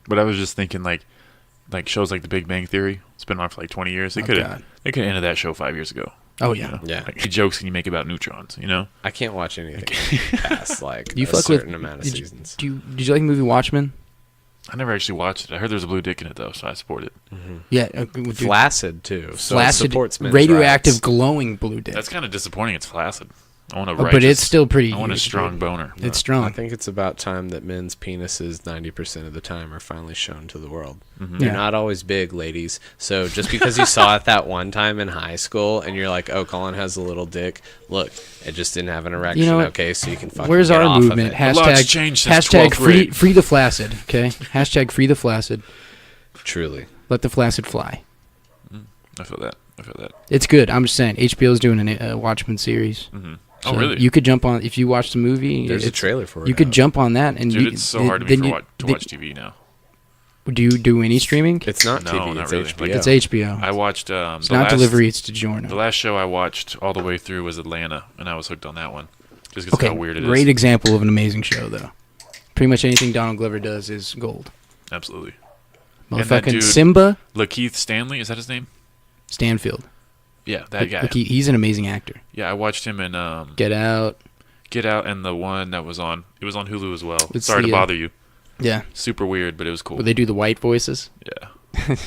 But I was just thinking, like shows like The Big Bang Theory. It's been on for like 20 years. They could have ended that show 5 years ago. oh yeah. Yeah. Like the jokes can you make about neutrons, I can't watch anything past like You a fuck with certain amount of seasons. Did you like the movie Watchmen? I never actually watched it. I heard there's a blue dick in it though, so I support it. Yeah. Dude, Flaccid too. So it flaccid, supports men's radioactive, rights. glowing blue dick. That's kind of disappointing. It's flaccid. I want a but it's still pretty. I want a strong boner. It's strong. I think it's about time that men's penises 90% of the time are finally shown to the world. Mm-hmm. They're Yeah. not always big, ladies. So just because you saw it that one time in high school and you're like, oh, Colin has a little dick, look, it just didn't have an erection. You know what? Okay, so you can fucking Where's get our off movement? of it. The lot's changed since Hashtag 12th free, grade. free the flaccid. Okay. Hashtag free the flaccid. Truly. Let the flaccid fly. I feel that. It's good. I'm just saying. HBO's doing a Watchmen series. Mm-hmm. So Oh, really? You could jump on if you watch the movie. There's a it's- trailer for it. You could jump on that and Dude, it's so hard to me to watch TV now. Do you do any streaming? It's not No, TV, not it's really. HBO. Like, It's HBO. I watched. It's not delivery. It's DiGiorno. The last show I watched all the way through was Atlanta, and I was hooked on that one. Just because Okay, how weird it is. great example of an amazing show, though. Pretty much anything Donald Glover does is gold. Absolutely. And that Motherfucking dude- Simba Lakeith Stanley, is that his name? Stanfield. Yeah, that guy. Look, he's an amazing actor. Yeah, I watched him in Get Out. Get Out, and the one that was on. It was on Hulu as well. It's Sorry the, to bother you. Yeah. Super weird, but it was cool. Where they do the white voices. Yeah,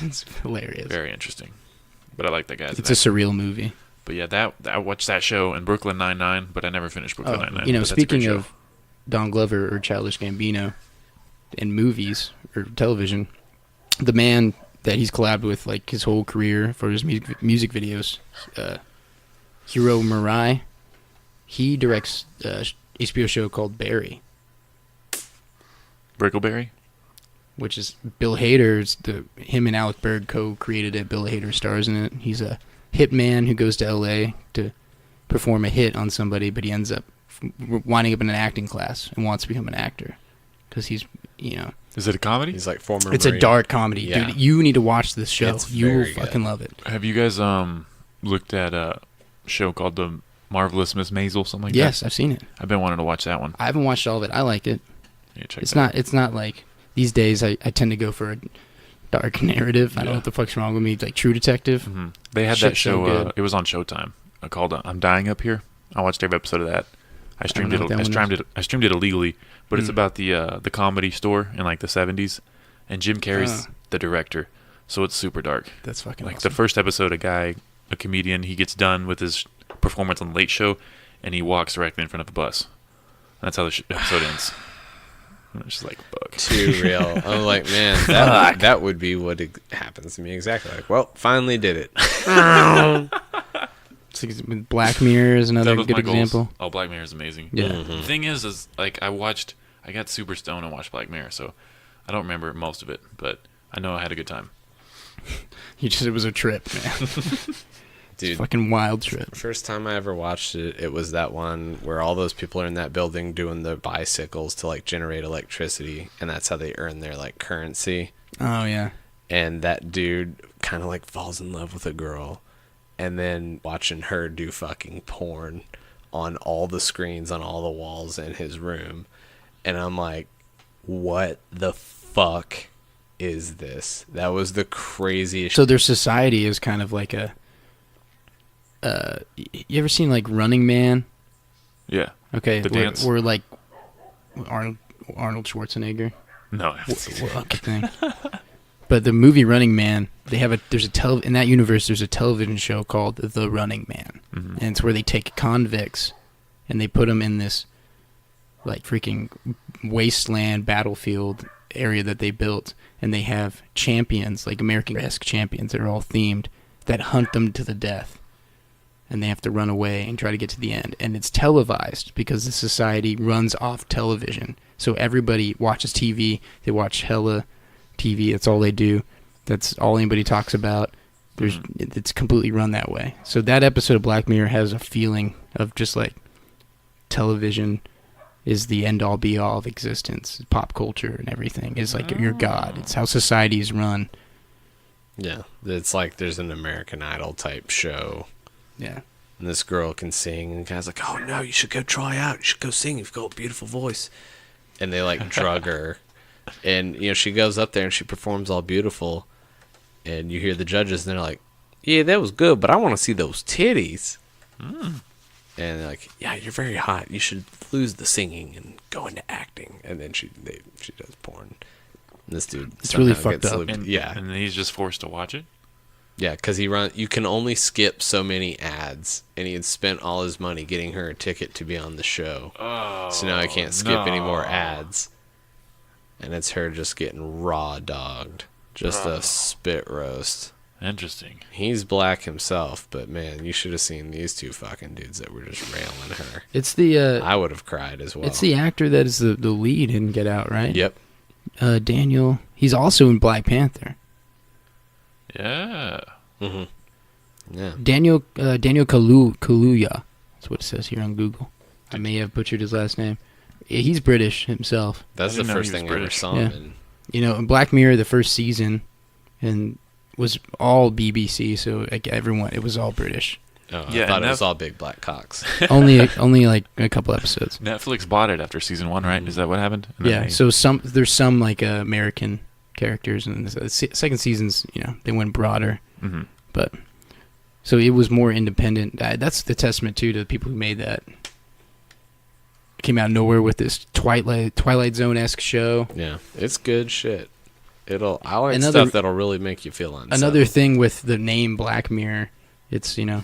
It's hilarious. very interesting. But I like that guy. as It's an a surreal movie. But yeah, I watched that show and Brooklyn Nine-Nine, but I never finished Brooklyn Nine-Nine. You know, but that's a great speaking show. of Don Glover or Childish Gambino in movies or television, the man that he's collabed with like his whole career for his music videos, Hiro Murai, he directs a HBO show called Barry, Brickleberry. which is Bill Hader's. Him and Alec Berg co-created it. Bill Hader stars in it. He's a hitman who goes to L.A. to perform a hit on somebody, but he ends up winding up in an acting class and wants to become an actor because he's, you know, Is it a comedy? He's like former it's a Marine. dark comedy, Yeah. dude. You need to watch this show. It's You will very fucking good. love it. Have you guys looked at a show called The Marvelous Miss Maisel, something like Yes, that? I've seen it. I've been wanting to watch that one. I haven't watched all of it. I like it. Yeah, check It's that not. It's not like these days. I tend to go for a dark narrative. I don't know Yeah. what the fuck's wrong with me. Like True Detective. Mm-hmm. They had Shit's that so show. good. It was on Showtime. Called "I'm Dying Up Here." I watched every episode of that. I streamed know it. what that I one streamed is. it. I streamed it illegally, but it's Mm. about the comedy store in like the '70s, and Jim Carrey's the director. So it's super dark. That's fucking Like awesome. the first episode, a comedian, he gets done with his performance on the Late Show, and he walks directly in front of a bus. That's how the episode ends. And it's just like, fuck. Too real. I'm like, man, that would be what happens to me exactly. Like, well, finally did it. It's like Black Mirror is another That was good my goals. example. Oh, Black Mirror is amazing. Yeah. The thing is like I got super stoned and watched Black Mirror, so I don't remember most of it, but I know I had a good time. It was a trip, man. Dude, Fucking wild trip. first time I ever watched it, it was that one where all those people are in that building doing the bicycles to like generate electricity, and that's how they earn their like currency. Oh yeah. And that dude kind of like falls in love with a girl, and then watching her do fucking porn on all the screens on all the walls in his room, and I'm like, what the fuck is this? That was the craziest. So their society is kind of like a. You ever seen like Running Man? Yeah. Okay, The dance? We're like Arnold Schwarzenegger. No. Okay, thing. But the movie Running Man, there's in that universe there's a television show called The Running Man, and it's where they take convicts and they put them in this like freaking wasteland battlefield area that they built, and they have champions like American-esque champions that are all themed that hunt them to the death. And they have to run away and try to get to the end. And it's televised because the society runs off television. So everybody watches TV. They watch hella TV. That's all they do. That's all anybody talks about. It's completely run that way. So that episode of Black Mirror has a feeling of just like television is the end-all be-all of existence. Pop culture and everything is like your god. It's how society is run. Yeah, it's like there's an American Idol type show. Yeah. And this girl can sing, and the guy's like, oh no, you should go try out. You should go sing. You've got a beautiful voice. And they like drug her. And, you know, she goes up there and she performs all beautiful. And you hear the judges, and they're like, yeah, that was good, but I want to see those titties. And they're like, yeah, you're very hot. You should lose the singing and go into acting. And then she does porn. And this dude, It's really somehow fucked gets up. looped. And, yeah. And he's just forced to watch it. Yeah, because you can only skip so many ads, and he had spent all his money getting her a ticket to be on the show. Oh, So now he can't skip any more ads. And it's her just getting raw dogged. Just a spit roast. Interesting. He's black himself, but man, you should have seen these two fucking dudes that were just railing her. It's the I would have cried as well. it's the actor that is the lead in Get Out, right? Yep. Daniel. He's also in Black Panther. Yeah. Mm-hmm. Yeah. Daniel Kaluuya. That's what it says here on Google. I may have butchered his last name. He's British himself. That's the I didn't know first he was thing I ever British. saw Yeah. him in. You know, in Black Mirror, the first season, and was all BBC, so like everyone, it was all British. Oh, Yeah, I thought and it was all big black cocks. only like a couple episodes. Netflix bought it after season 1, right? Is that what happened? And then Yeah, they- so there's some like American characters, and the second season's, you know, they went broader, Mhm. but so it was more independent. That's the testament too to the people who made that. Came out of nowhere with this Twilight Zone-esque show. Yeah, it's good shit. I like Another- stuff that'll really make you feel unsettled. Another thing with the name Black Mirror, it's, you know,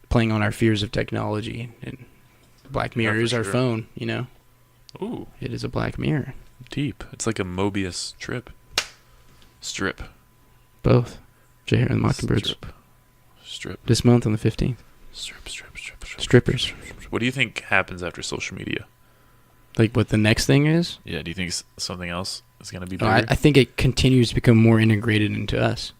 playing on our fears of technology, and Black Mirror for is our sure. phone, you know. Ooh, It is a black mirror. deep. It's like a Mobius Trip. Strip. Both. Jay Hare and the Mockingbirds. Strip. This month on the 15th. Strip. Strippers. What do you think happens after social media? Like what the next thing is? Yeah, do you think something else is going to be No, bigger? I think it continues to become more integrated into us.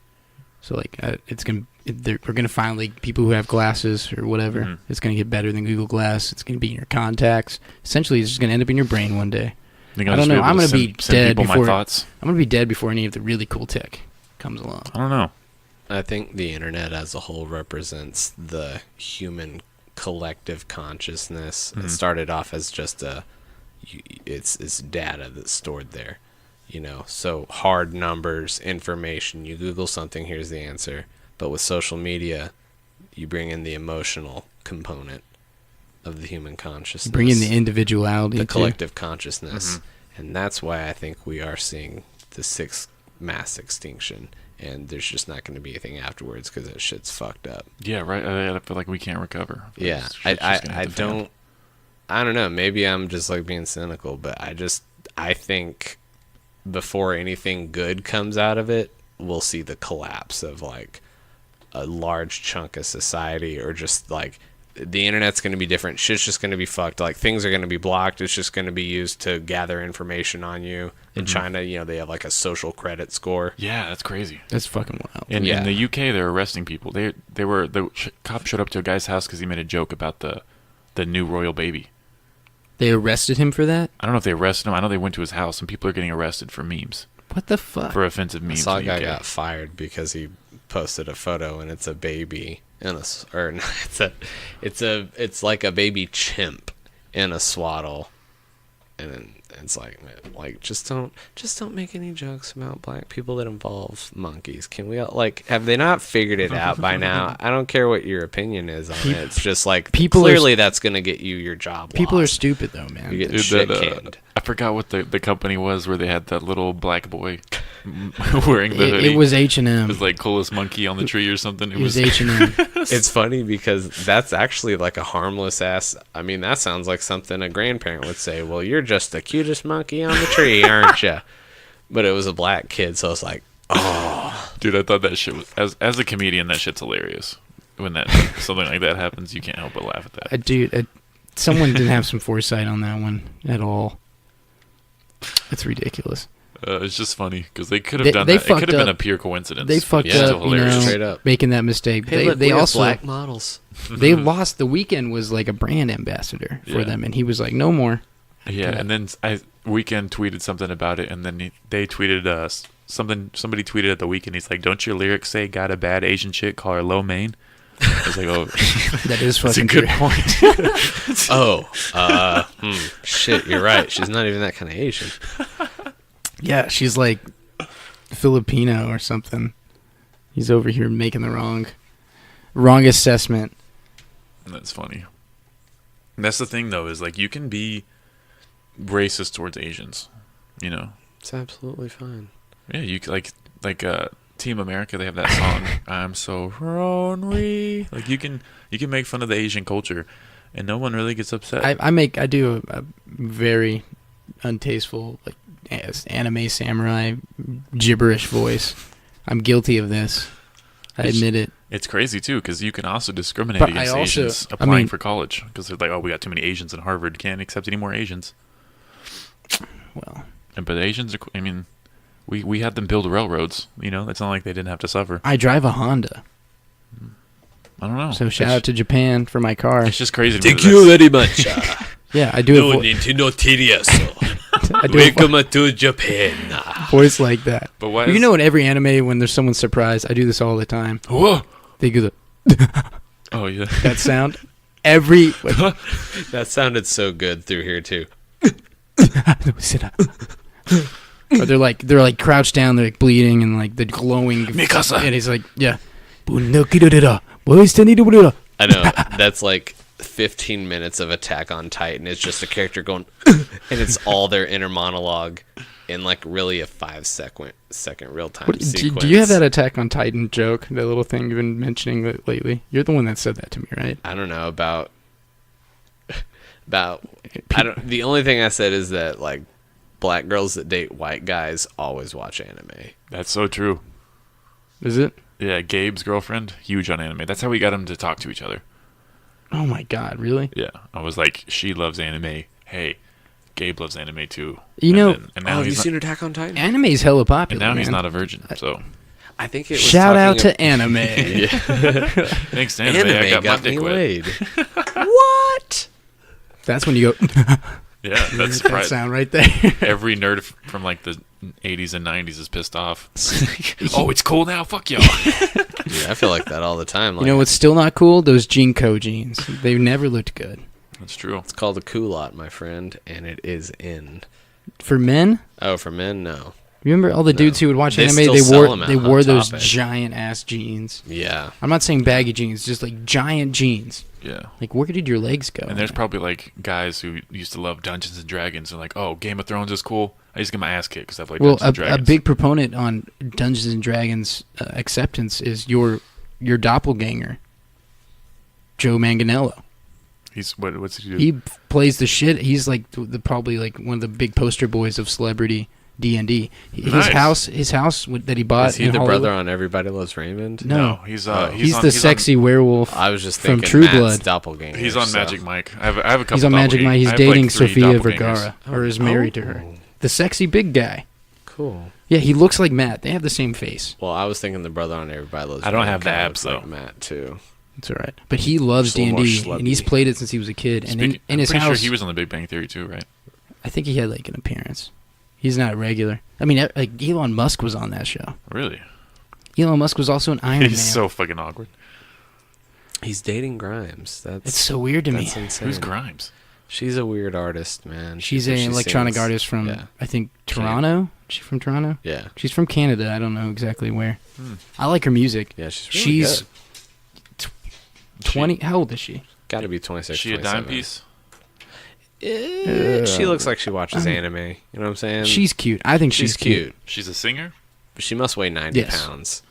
So like we're gonna find like people who have glasses or whatever. Mhm. It's gonna get better than Google Glass. It's gonna be in your contacts. Essentially, it's just gonna end up in your brain one day. Think I I'll don't just be know. able I'm to gonna be send dead people before- my thoughts. I'm gonna be dead before any of the really cool tech comes along. I don't know. I think the internet as a whole represents the human collective consciousness. It started off as just it's data that's stored there, you know. So hard numbers, information. You Google something, here's the answer. But with social media, you bring in the emotional component of the human consciousness. Bring in the individuality. the too. collective consciousness, and that's why I think we are seeing the sixth mass extinction. And there's just not going to be anything afterwards because that shit's fucked up. Yeah, right. I feel like we can't recover. Yeah, It's just gonna I hit the fan. don't. I don't know. Maybe I'm just like being cynical, but I think before anything good comes out of it, we'll see the collapse of like a large chunk of society, or just like the internet's going to be different. Shit's just going to be fucked. Like things are going to be blocked. It's just going to be used to gather information on you. In China, you know, they have like a social credit score. Yeah, that's crazy. That's fucking wild. In Yeah. the UK, they're arresting people. The cop showed up to a guy's house because he made a joke about the new royal baby. They arrested him for that? I don't know if they arrested him. I know they went to his house, and people are getting arrested for memes, What the fuck? for offensive I memes. saw a in the guy UK. got fired because he posted a photo and it's a baby in it's like a baby chimp in a swaddle, and then it's like, man, like just don't make any jokes about black people that involve monkeys. Can we like, have they not figured it out by now? I don't care what your opinion is on it. It's just like People are clearly that's gonna get you your job. People are lost. stupid though, man. You get Dude, shit that, canned. I forgot what the company was where they had that little black boy wearing the hoodie. It was H&M. It was like coolest monkey on the tree or something. It was H&M. It's funny because that's actually like a harmless ass. I mean, that sounds like something a grandparent would say. Well, you're just the cutest monkey on the tree, aren't you? But it was a black kid, so I was like, oh, Dude, I thought that shit was as a comedian, that shit's hilarious. When something like that happens, you can't help but laugh at that. Dude, someone didn't have some foresight on that one at all. It's ridiculous. It's just funny because they could have done they that. It could fucked have been a up. pure coincidence. They fucked It's still up, you hilarious. know, Straight up. making that mistake. hey, look, they we have also black models. they lost. The Weeknd was like a brand ambassador for Yeah. them, and he was like, "No more." Yeah, and then Weekend tweeted something about it, and then they tweeted something. Somebody tweeted at the Weekend. He's like, "Don't your lyrics say got a bad Asian chick, call her lo mein?" I was like, "Oh, That is that's a fucking good true. point." Shit, you're right. She's not even that kind of Asian. Yeah, she's like Filipino or something. He's over here making the wrong assessment. That's funny. And that's the thing, though, is like you can be racist towards Asians. You know, It's absolutely fine. yeah, you like Team America, they have that song, I'm so lonely. Like, you can make fun of the Asian culture, and no one really gets upset. I do a very untasteful, like, anime samurai gibberish voice. I'm guilty of this. I admit it. It's crazy, too, because you can also discriminate But against I also- Asians applying for college. Because they're like, oh, we got too many Asians in Harvard. Can't accept any more Asians. Well, But Asians are, I mean, we had them build railroads. You know, it's not like they didn't have to suffer. I drive a Honda, I don't know. so shout out to Japan for my car. It's just crazy to me. Thank that you that's- very much. Yeah, I do a Nintendo TDS. I do a Welcome to Japan. voice like that. But why You is- know, in every anime, when there's someone surprised, I do this all the time. Whoa! They do Oh, yeah. that sound. Every That sounded so good through here too. sit up. Or they're like crouched down, they're like bleeding and like the glowing. Mikasa. And he's like, yeah. I know that's like 15 minutes of Attack on Titan. It's just a character going, and it's all their inner monologue in like really a 5-second real time sequence. Do you have that Attack on Titan joke? That little thing you've been mentioning lately. You're the one that said that to me, right? I don't know about. I don't. The only thing I said is that like black girls that date white guys always watch anime. That's so true. Is it? Yeah, Gabe's girlfriend, huge on anime. That's how we got them to talk to each other. Oh my God, really? Yeah, I was like, she loves anime. Hey, Gabe loves anime too. You know, and now Have you he's seen Attack on Titan? Anime's hella popular. and now he's man. not a virgin. So I think it was Shout out talking to anime. Yeah. thanks to anime, I got my me dick wet. laid. What? That's when you go. Yeah, that's that right. sound right there. Every nerd from like the 80s and 90s is pissed off. Oh, it's cool now. Fuck y'all. Yeah, I feel like that all the time. Like, You know what's still not cool? Those Jinko jeans. They've never looked good. That's true. it's called a culotte, my friend, and it is in. For men, Oh, for men, no. remember all the dudes who would watch They anime? still They sell wore them at they Hot wore those Topic. giant ass jeans. Yeah. I'm not saying baggy jeans, just like giant jeans. Yeah. Like where did your legs go? And there's probably like guys who used to love Dungeons and Dragons and like, oh, Game of Thrones is cool. I used to get my ass kicked because I played well, Dungeons and a Dragons. big proponent on Dungeons and Dragons acceptance is your doppelganger, Joe Manganiello. What's he do? He plays the shit. He's like probably like one of the big poster boys of celebrity D&D. Nice. His house that he bought. Is he in the Hollywood- brother on Everybody Loves Raymond? No, he's he's on, the sexy werewolf. I was just From thinking True Matt's Blood. doppelganger. He's on so- Magic Mike. I have a couple. He's on Magic Mike. He's I have, like, dating 3 Sofia doppelgangers. Vergara, or is married to her. The sexy big guy. Cool. Yeah, he looks like Matt. They have the same face. Well, I was thinking the brother on Everybody Loves I don't Raymond have the kinda abs, looks like though. Matt, too. It's all right. But he loves Just a little D&D, more and he's schlubby. played it since he was a kid. And in I'm his pretty house, sure he was on The Big Bang Theory too, right? I think he had like an appearance. He's not regular. I mean, like Elon Musk was on that show. Really? Elon Musk was also an Iron Man. He's so fucking awkward. He's dating Grimes. That's It's so weird to me. that's insane. Who's Grimes? She's a weird artist, man. She's She an electronic sings- artist from, Yeah. I think, Toronto. Is she from Toronto? Yeah. She's from Canada. I don't know exactly where. I like her music. Yeah, she's really She's good. 20. How old is she? Got to be 26, Is she a dime 27. piece? She looks like she watches anime. You know what I'm saying? She's cute. I think she's she's cute. cute. She's a singer? She must weigh 90 Yes. pounds.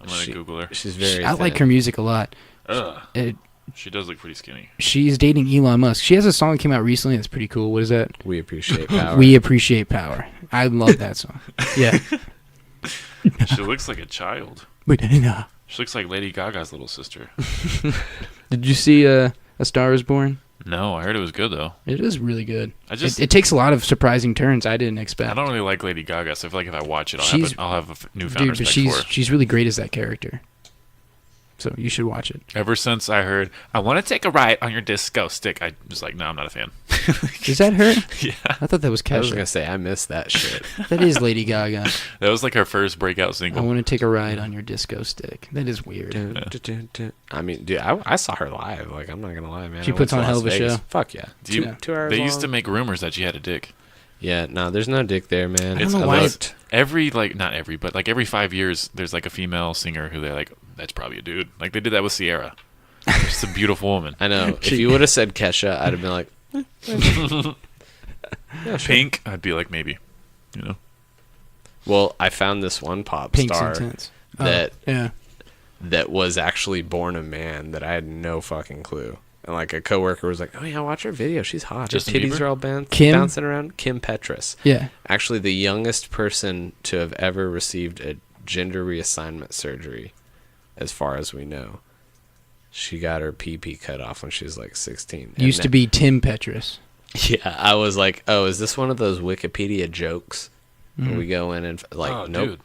I'm gonna She- Google her. She's very I like thin. her music a lot. Ugh. Uh, She does look pretty skinny. she's dating Elon Musk. She has a song that came out recently that's pretty cool. What is that? We appreciate power. We Appreciate Power. I love that song. Yeah. She looks like a child. Wait, no. She looks like Lady Gaga's little sister. Did you see A Star Is Born? No, I heard it was good though. It is really good. I It takes a lot of surprising turns I didn't expect. I don't really like Lady Gaga, so I feel like if I watch it, She's- I'll have a newfound Dude, but respect for her. she's really great as that character. So you should watch it. Ever since I heard, I want to take a ride on your disco stick, I was like, no, I'm not a fan. Is that her? Yeah, I thought that was I was Kesha. going to say, I missed that shit. That is Lady Gaga. that was like her first breakout I single. want to take a ride on your disco stick. That is weird. I mean, dude, I saw her live. Like, I'm not going to lie, man. She I went puts to on a Las hell of a Vegas. show. Fuck yeah. Do you- 2 hours They used to long. make rumors that she had a dick. Yeah, no, there's no dick there, man. I don't know why looked. Every not every, but like every 5 years, there's like a female singer who they're like, that's probably a dude. Like they did that with Sierra. She's a beautiful woman. I know. If you would have said Kesha, I'd have been like, yeah, sure. Pink, I'd be like maybe, you know. Well, I found this one pop Pink's star intense. that was actually born a man that I had no fucking clue. And like a coworker was like, "Oh yeah, watch her video. She's hot. Her Justin titties Bieber? are all Kim? bouncing around." Kim Petras. Yeah. Actually, the youngest person to have ever received a gender reassignment surgery, as far as we know. She got her pee cut off when she was like 16. Used to be Tim Petras. Yeah, I was like, "Oh, is this one of those Wikipedia jokes?" Mm-hmm. Where we go in and like, Oh, nope.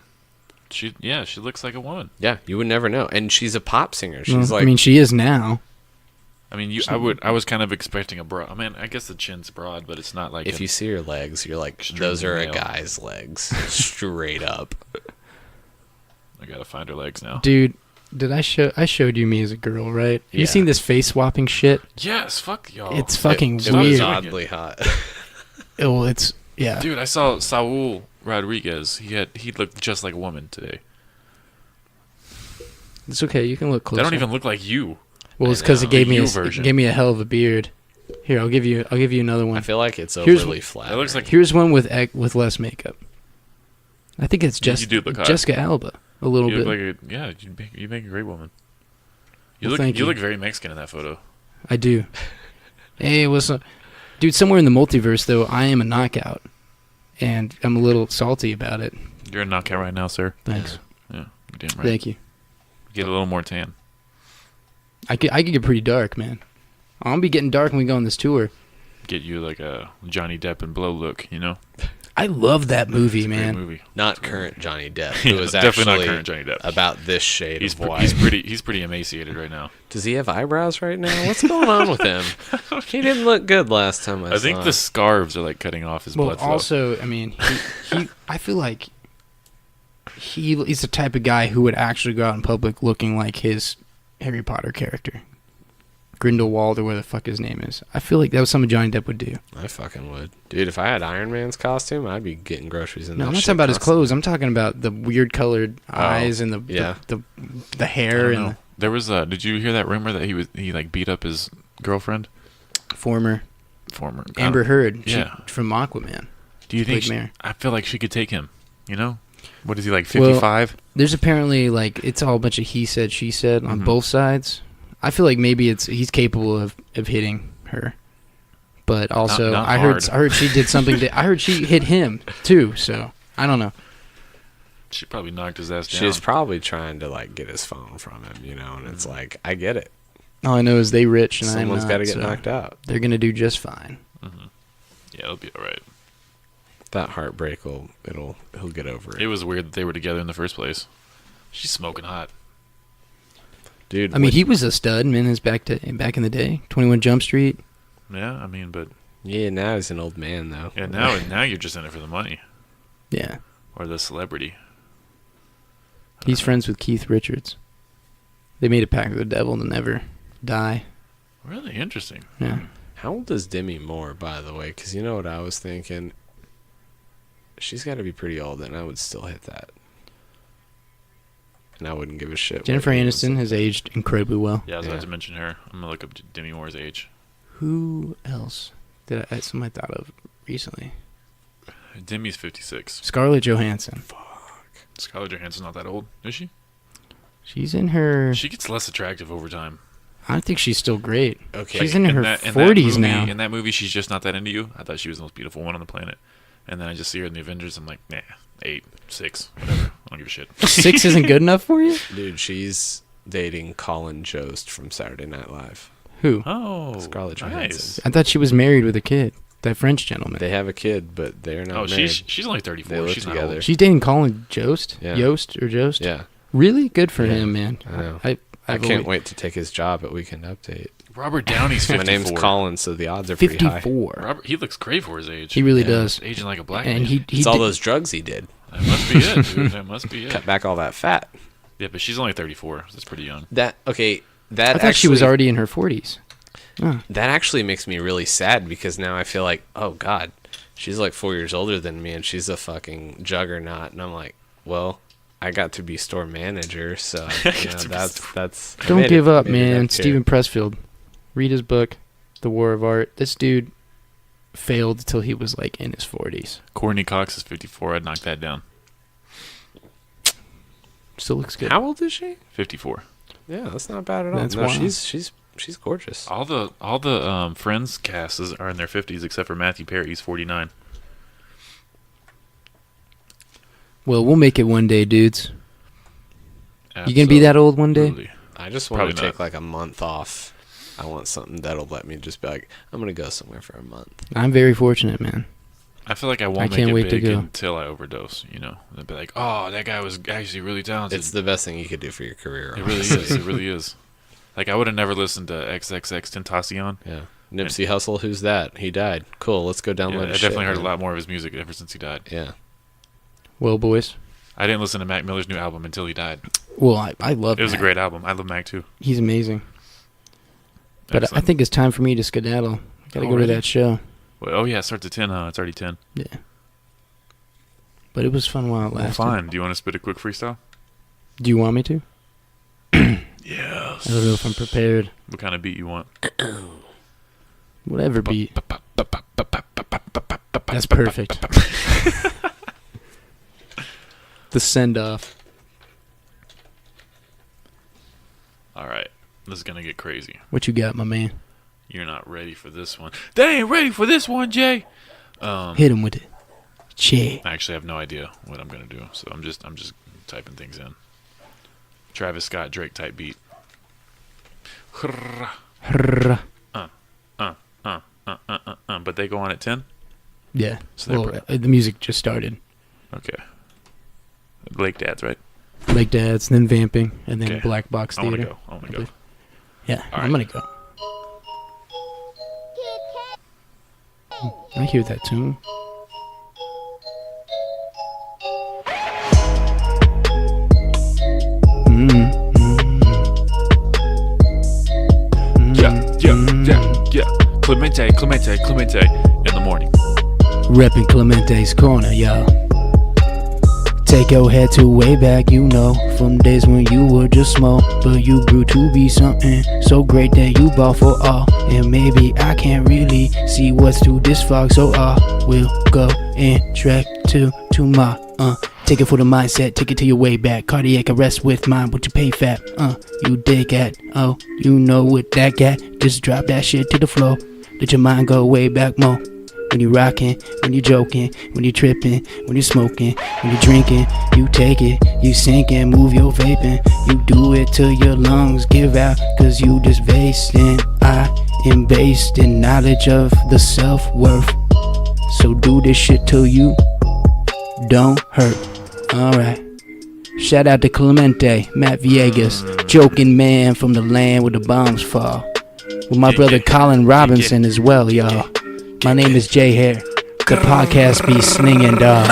dude. She looks like a woman. Yeah, you would never know. And she's a pop singer. She's Well, like, I mean, she is now. I mean, I was kind of expecting a broad. I mean, I guess the chin's broad, but it's not like if you see her legs, you're like, Extremely those are a male. guy's legs, straight up. I gotta find her legs now. Dude, I showed you me as a girl, right? Yeah. You seen this face swapping shit? Yes, fuck y'all. It's fucking It was weird. oddly hot. Oh, it's yeah. Dude, I saw Saul Rodriguez. He looked just like a woman today. It's okay. You can look closer. They don't even look like you. Well, it's because know. it gave me The a, you version. it gave me a hell of a beard. Here, I'll give you another I one. feel like it's Here's- overly flat. That looks like Here's one with less makeup. I think it's You do look hot. Jessica Alba a little you bit. look like you make a great woman. You Well, look thank you you. look very Mexican in that photo. I do. Hey, what's up? Dude, somewhere in the multiverse, though, I am a knockout. And I'm a little salty about it. You're a knockout right now, sir. Thanks. Yeah, you're damn right. Thank you. Get a little more tan. I could get pretty dark, man. I'll be getting dark when we go on this tour. Get you like a Johnny Depp and Blow look, you know? I love that movie, It's a great man. movie. Not current Johnny Depp, Yeah, who is definitely actually not current Johnny Depp. about this shade He's of white. he's pretty emaciated right now. Does he have eyebrows right now? What's going on with him? He didn't look good last time I I saw think him. the scarves are like cutting off his Well, blood flow. also, I mean, he I feel like he's the type of guy who would actually go out in public looking like his Harry Potter character. Grindelwald or whatever the fuck his name is. I feel like that was something Johnny Depp would do. I fucking would. Dude, if I had Iron Man's costume, I'd be getting groceries in No, that I'm not shit talking about his constantly. clothes. I'm talking about the weird colored eyes and the yeah. the I hair don't and know. There was did you hear that rumor that he like beat up his girlfriend? the former Former Amber Heard yeah. from Aquaman. Do you think played Mare. I feel like she could take him, you know? What is he like Well, 55? There's apparently like it's all a bunch of he said she said on Mhm. both sides. I feel like maybe he's capable of hitting her, but also not I hard. heard she did something. I heard she hit him too. So I don't know. She probably knocked his ass down. She's probably trying to like get his phone from him, you know, and it's Mm-hmm. like, I get it. All I know is they rich and Someone's I'm got not. to get So knocked out. they're gonna do just fine. Yeah, it'll be all right. That heartbreak he'll get over it. It was weird that they were together in the first place. She's smoking hot. Dude, I mean, he was a stud, man. His back in the day, 21 Jump Street. Yeah, I mean, but yeah, now he's an old man though. yeah, now you're just in it for the money Yeah, or the celebrity. he's friends with Keith Richards. They made a pact with the devil to never die. Really interesting. Yeah. How old is Demi Moore, by the way? Because you know what I was thinking? She's got to be pretty old, and I would still hit that. And I wouldn't give a shit. what Jennifer he was. Aniston has aged incredibly well. Yeah, I was Yeah. about to mention her. I'm gonna look up Demi Moore's age. Who else did I thought of recently? Demi's 56. Scarlett Johansson. Scarlett Johansson's not that old, is she? She's in her. She gets less attractive over time. I think she's still great. Okay. She's in her that 40s movie, now. In that movie, she's just not that into you. I thought she was the most beautiful one on the planet. And then I just see her in the Avengers. I'm like, nah, 8, 6, whatever. I don't give a shit. 6 isn't good enough for you? Dude, she's dating Colin Jost from Saturday Night Live. Who? Oh, Scarlett nice. Johansson. I thought she was married with a kid. That French gentleman. They have a kid, but they're not Oh, married. she's only 34. They live She's not together. old. She's dating Colin Jost? Yeah. Yost or Jost? Yeah, Really? Good for Yeah, him, man. I know. I I can't wait to take his job at Weekend Update. Robert Downey's 54. My name's Colin, so the odds are pretty high. 54. Robert, he looks great for his age. He really Yeah. does. He's aging like a black And man. he It's all did- those drugs he did. That must be it, dude. That must be it. Cut back all that fat. Yeah, but she's only 34. So that's pretty young. That okay. That I thought actually, she was already in her 40s. That actually makes me really sad because now I feel like, oh god, she's like 4 years older than me and she's a fucking juggernaut, and I'm like, well, I got to be store manager, so you know, that's. I Don't made give it. up, Made it man. up here. Stephen Pressfield. Read his book, The War of Art. This dude failed until he was like in his 40s. Courtney Cox is 54. I'd knock that down. Still looks good. How old is she? 54. Yeah, that's not bad at all. That's No, wild. she's gorgeous. All the Friends casts are in their 50s except for Matthew Perry. He's 49. Well, we'll make it one day, dudes. You gonna be that old one day? Absolutely. I just want Probably to take not. like a month off. I want something that'll let me just be like, I'm gonna go somewhere for a month. I'm very fortunate, man. I feel like I won't I make can't it wait to big go. until I overdose. You know, they'll be like, "Oh, that guy was actually really talented." It's the best thing you could do for your career. It really honestly. is. It really is. Like I would have never listened to XXX Tentacion. Yeah. Nipsey Hussle, who's that? He died. Cool. Let's go download. Yeah, I his definitely shit, heard a man. lot more of his music ever since he died. Yeah. Well, boys. I didn't listen to Mac Miller's new album until he died. Well, I love It was a Mac. great album. I love Mac too. He's amazing. But I Excellent. think it's time for me to skedaddle. Gotta go to Already? that show. Well, oh yeah, it starts at 10. Huh? It's already 10. Yeah. But it was fun while it Well, lasted. fine. Do you want to spit a quick freestyle? Do you want me to? Yes. I don't know if I'm prepared. What kind of beat you want? Whatever beat. That's perfect. The send off. All right. This is gonna get crazy. What you got, my man? You're not ready for this one. They ain't ready for this one, Jay. Hit him with it. Che. I actually have no idea what I'm gonna do, so I'm just typing things in. Travis Scott Drake type beat. Hrrr. But they go on at 10. Yeah. So they're Well, the music just started. Okay. Lake Dads, right? Lake Dads, then Vamping, and then Okay. Black Box I want Theater. to go. I want to go. Yeah, All I'm right. gonna go. I hear that tune. Yeah. Clemente in the morning. Reppin' Clemente's corner, y'all. Take your head to way back, you know, from days when you were just small, but you grew to be something so great that you bought for all. And maybe I can't really see what's to this fog, so I will go and track to my take it for the mindset, take it to your way back. Cardiac arrest with mine, what you pay fat, you dig at, oh, you know what that got. Just drop that shit to the floor, let your mind go way back more. When you rockin', when you joking, when you trippin', when you smoking, when you drinking, you take it, you sinkin', move your vaping, you do it till your lungs give out, cause you just wasting. I am based in knowledge of the self-worth, so do this shit till you don't hurt. Alright. Shout out to Clemente, Matt Viegas, joking man from the land where the bombs fall. With my brother Colin Robinson as well, y'all. My name is Jay Hare. The podcast be slinging, dog.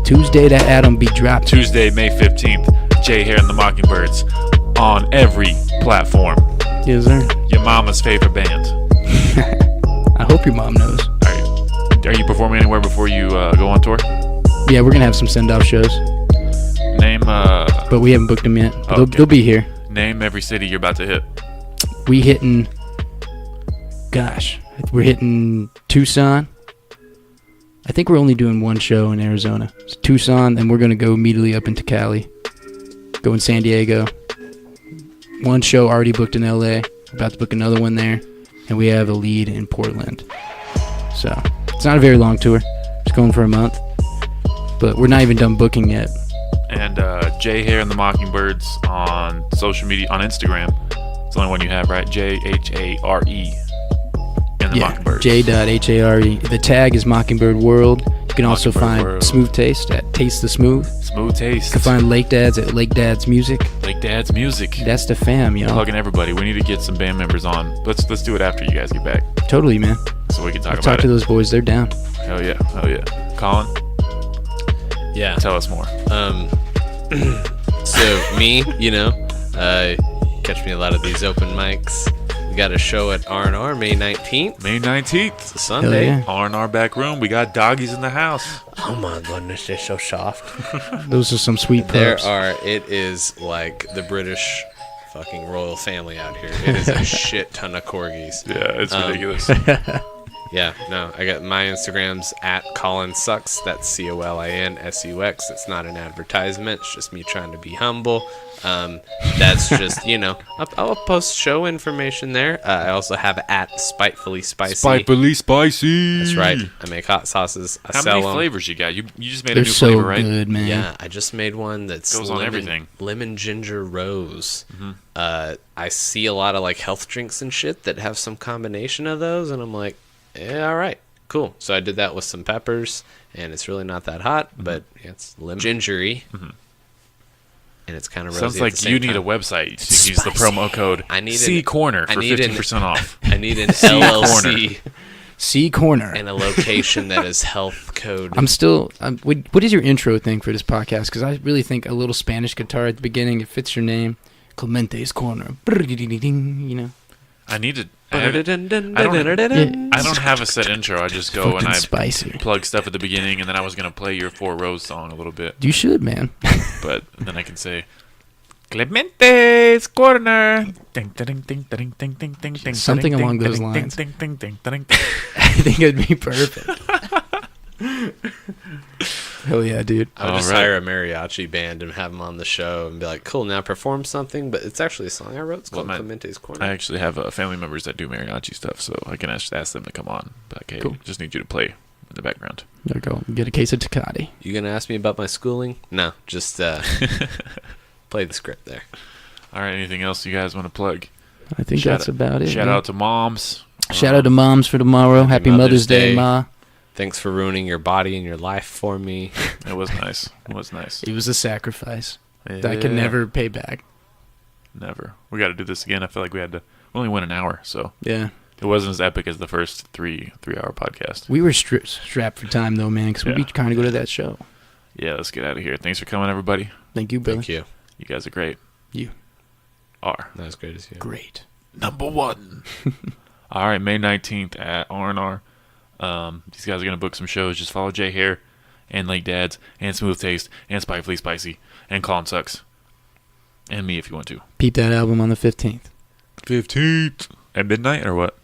Tuesday, That Adam be dropped. Tuesday, May 15th. Jay Hare and the Mockingbirds on every platform. Yes, sir. Your mama's favorite band. I hope your mom knows. Are you performing anywhere before you go on tour? Yeah, we're gonna have some send-off shows, Name but we haven't booked them yet. But Okay. they'll be here. name every city you're about to hit. We hitting. Gosh, we're hitting Tucson. I think we're only doing one show in Arizona. It's Tucson, and we're gonna go immediately up into Cali. Go in San Diego. One show already booked in LA. About to book another one there, and we have a lead in Portland. So it's not a very long tour. It's going for a month, but we're not even done booking yet. And Jay Hare and the Mockingbirds on social media, on Instagram. It's the only one you have, right? Jhare and the Mockingbirds. J.Hare. The tag is Mockingbird World. You can also Mockingbird find World. Smooth Taste at Taste the Smooth. Smooth Taste. You can find Lake Dads at Lake Dads Music. Lake Dad's Music. That's the fam, y'all. Plugging everybody. We need to get some band members on. Let's do it after you guys get back, Totally, man. so we can talk Talk about to it. those boys. They're down. Hell yeah. Colin, Yeah. tell us more. So me, catch me a lot of these open mics. We got a show at R&R May 19th. May 19th. It's a Sunday. Hell R&R back room. We got doggies in the house. Oh my goodness, they're so soft. Those are some sweet pups. It is like the British fucking royal family out here. It is a shit ton of corgis. Yeah, it's ridiculous. Yeah, no, I got my Instagram's at Colin Sucks. That's COLINSUX. It's not an advertisement. It's just me trying to be humble. That's just, I'll post show information there. I also have at Spitefully Spicy. Spitefully Spicy. That's right. I make hot sauces. I How sell many them. flavors you got? You just made They're a new so flavor, right? good, man. Yeah, I just made one that's Goes on everything. Lemon ginger rose. I see a lot of like health drinks and shit that have some combination of those, and I'm like, yeah, all right, cool. So I did that with some peppers, and it's really not that hot, but it's lemon gingery, and it's kind of rosy. Sounds at like the same you need time. a website to use the promo code I need C an- Corner I for need an- 15% off. I need an LLC C Corner. and a location that is health code. What is your intro thing for this podcast? Because I really think a little Spanish guitar at the beginning, it fits your name. Clemente's Corner. I need to. I I don't have a set intro. I just go and Fucking I spicy. plug stuff at the beginning, and then I was gonna play your Four Rose song a little bit, You should, man. but then I can say Clemente's Corner. Ding, ding, ding, ding, ding, ding, ding, ding, Something ding, along ding, those ding, lines. Ding, ding, ding, ding, ding. I think it'd be perfect. Hell yeah, dude. I would just All right. hire a mariachi band and have them on the show and be like, cool, now perform something, but it's actually a song I wrote. It's called Well, Clemente's Corner. I actually have family members that do mariachi stuff, so I can ask them to come on. But like, hey, Cool. just need you to play in the background. There we go. Get a case of Tecate. You gonna ask me about my schooling? No, just play the script there. All right, anything else you guys want to plug? I think that's about it. Shout man. out to moms. Shout out to moms for tomorrow. Happy Mother's Day, Ma. Thanks for ruining your body and your life for me. It was nice. It was nice. It was a sacrifice that I could Yeah. never pay back. Never. We got to do this again. I feel like we only went an hour, so Yeah. it wasn't as epic as the first three-hour podcast. We were strapped for time, though, man, because Yeah. we kind of go to that show. Yeah, let's get out of here. Thanks for coming, everybody. Thank you, brother. Thank you. You guys are great. You. Are Not as great as you. Great. number one. All right, May 19th at R&R. These guys are going to book some shows. Just follow Jay Hare and Lake Dads and Smooth Taste and Spitefully Spicy and Colin Sucks. And me if you want to. Peep that album on the 15th. 15th. At midnight or what?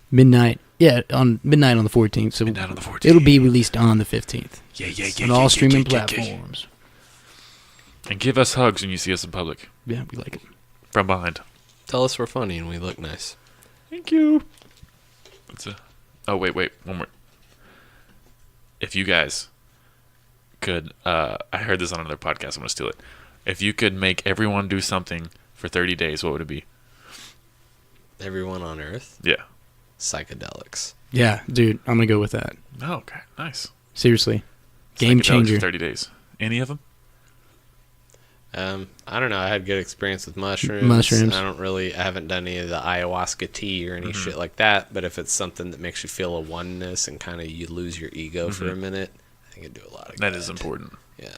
Midnight. Yeah, on midnight on the 14th. So Midnight on the 14th. it'll be released on the 15th. Yeah. On all streaming platforms. And give us hugs when you see us in public. Yeah, we like it. From behind. Tell us we're funny and we look nice. Thank you. Oh, wait. One more. If you guys could, I heard this on another podcast. I'm going to steal it. If you could make everyone do something for 30 days, what would it be? Everyone on Earth, Yeah. psychedelics. Yeah, dude, I'm going to go with that. Oh, okay. Nice. Seriously. Game Psychedelics changer. For 30 days. Any of them? I don't know. I had good experience with mushrooms. Mushrooms. I haven't done any of the ayahuasca tea or any shit like that. But if it's something that makes you feel a oneness and kind of you lose your ego for a minute, I think it'd do a lot of good. That is important. Yeah.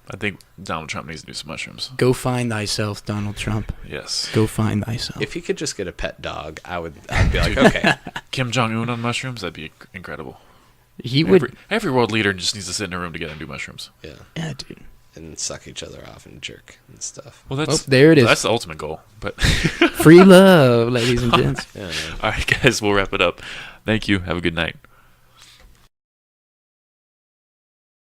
I think Donald Trump needs to do some mushrooms. Go find thyself, Donald Trump. Yes. Go find thyself. If he could just get a pet dog, I'd be like, okay. Kim Jong-un on mushrooms? That'd be incredible. He would. Every world leader just needs to sit in a room together and do mushrooms. Yeah. Yeah, dude. And suck each other off and jerk and stuff. Well, that's there it is. That's the ultimate goal. But Free love, ladies and gents. Yeah, man. all right, guys, we'll wrap it up. Thank you. Have a good night.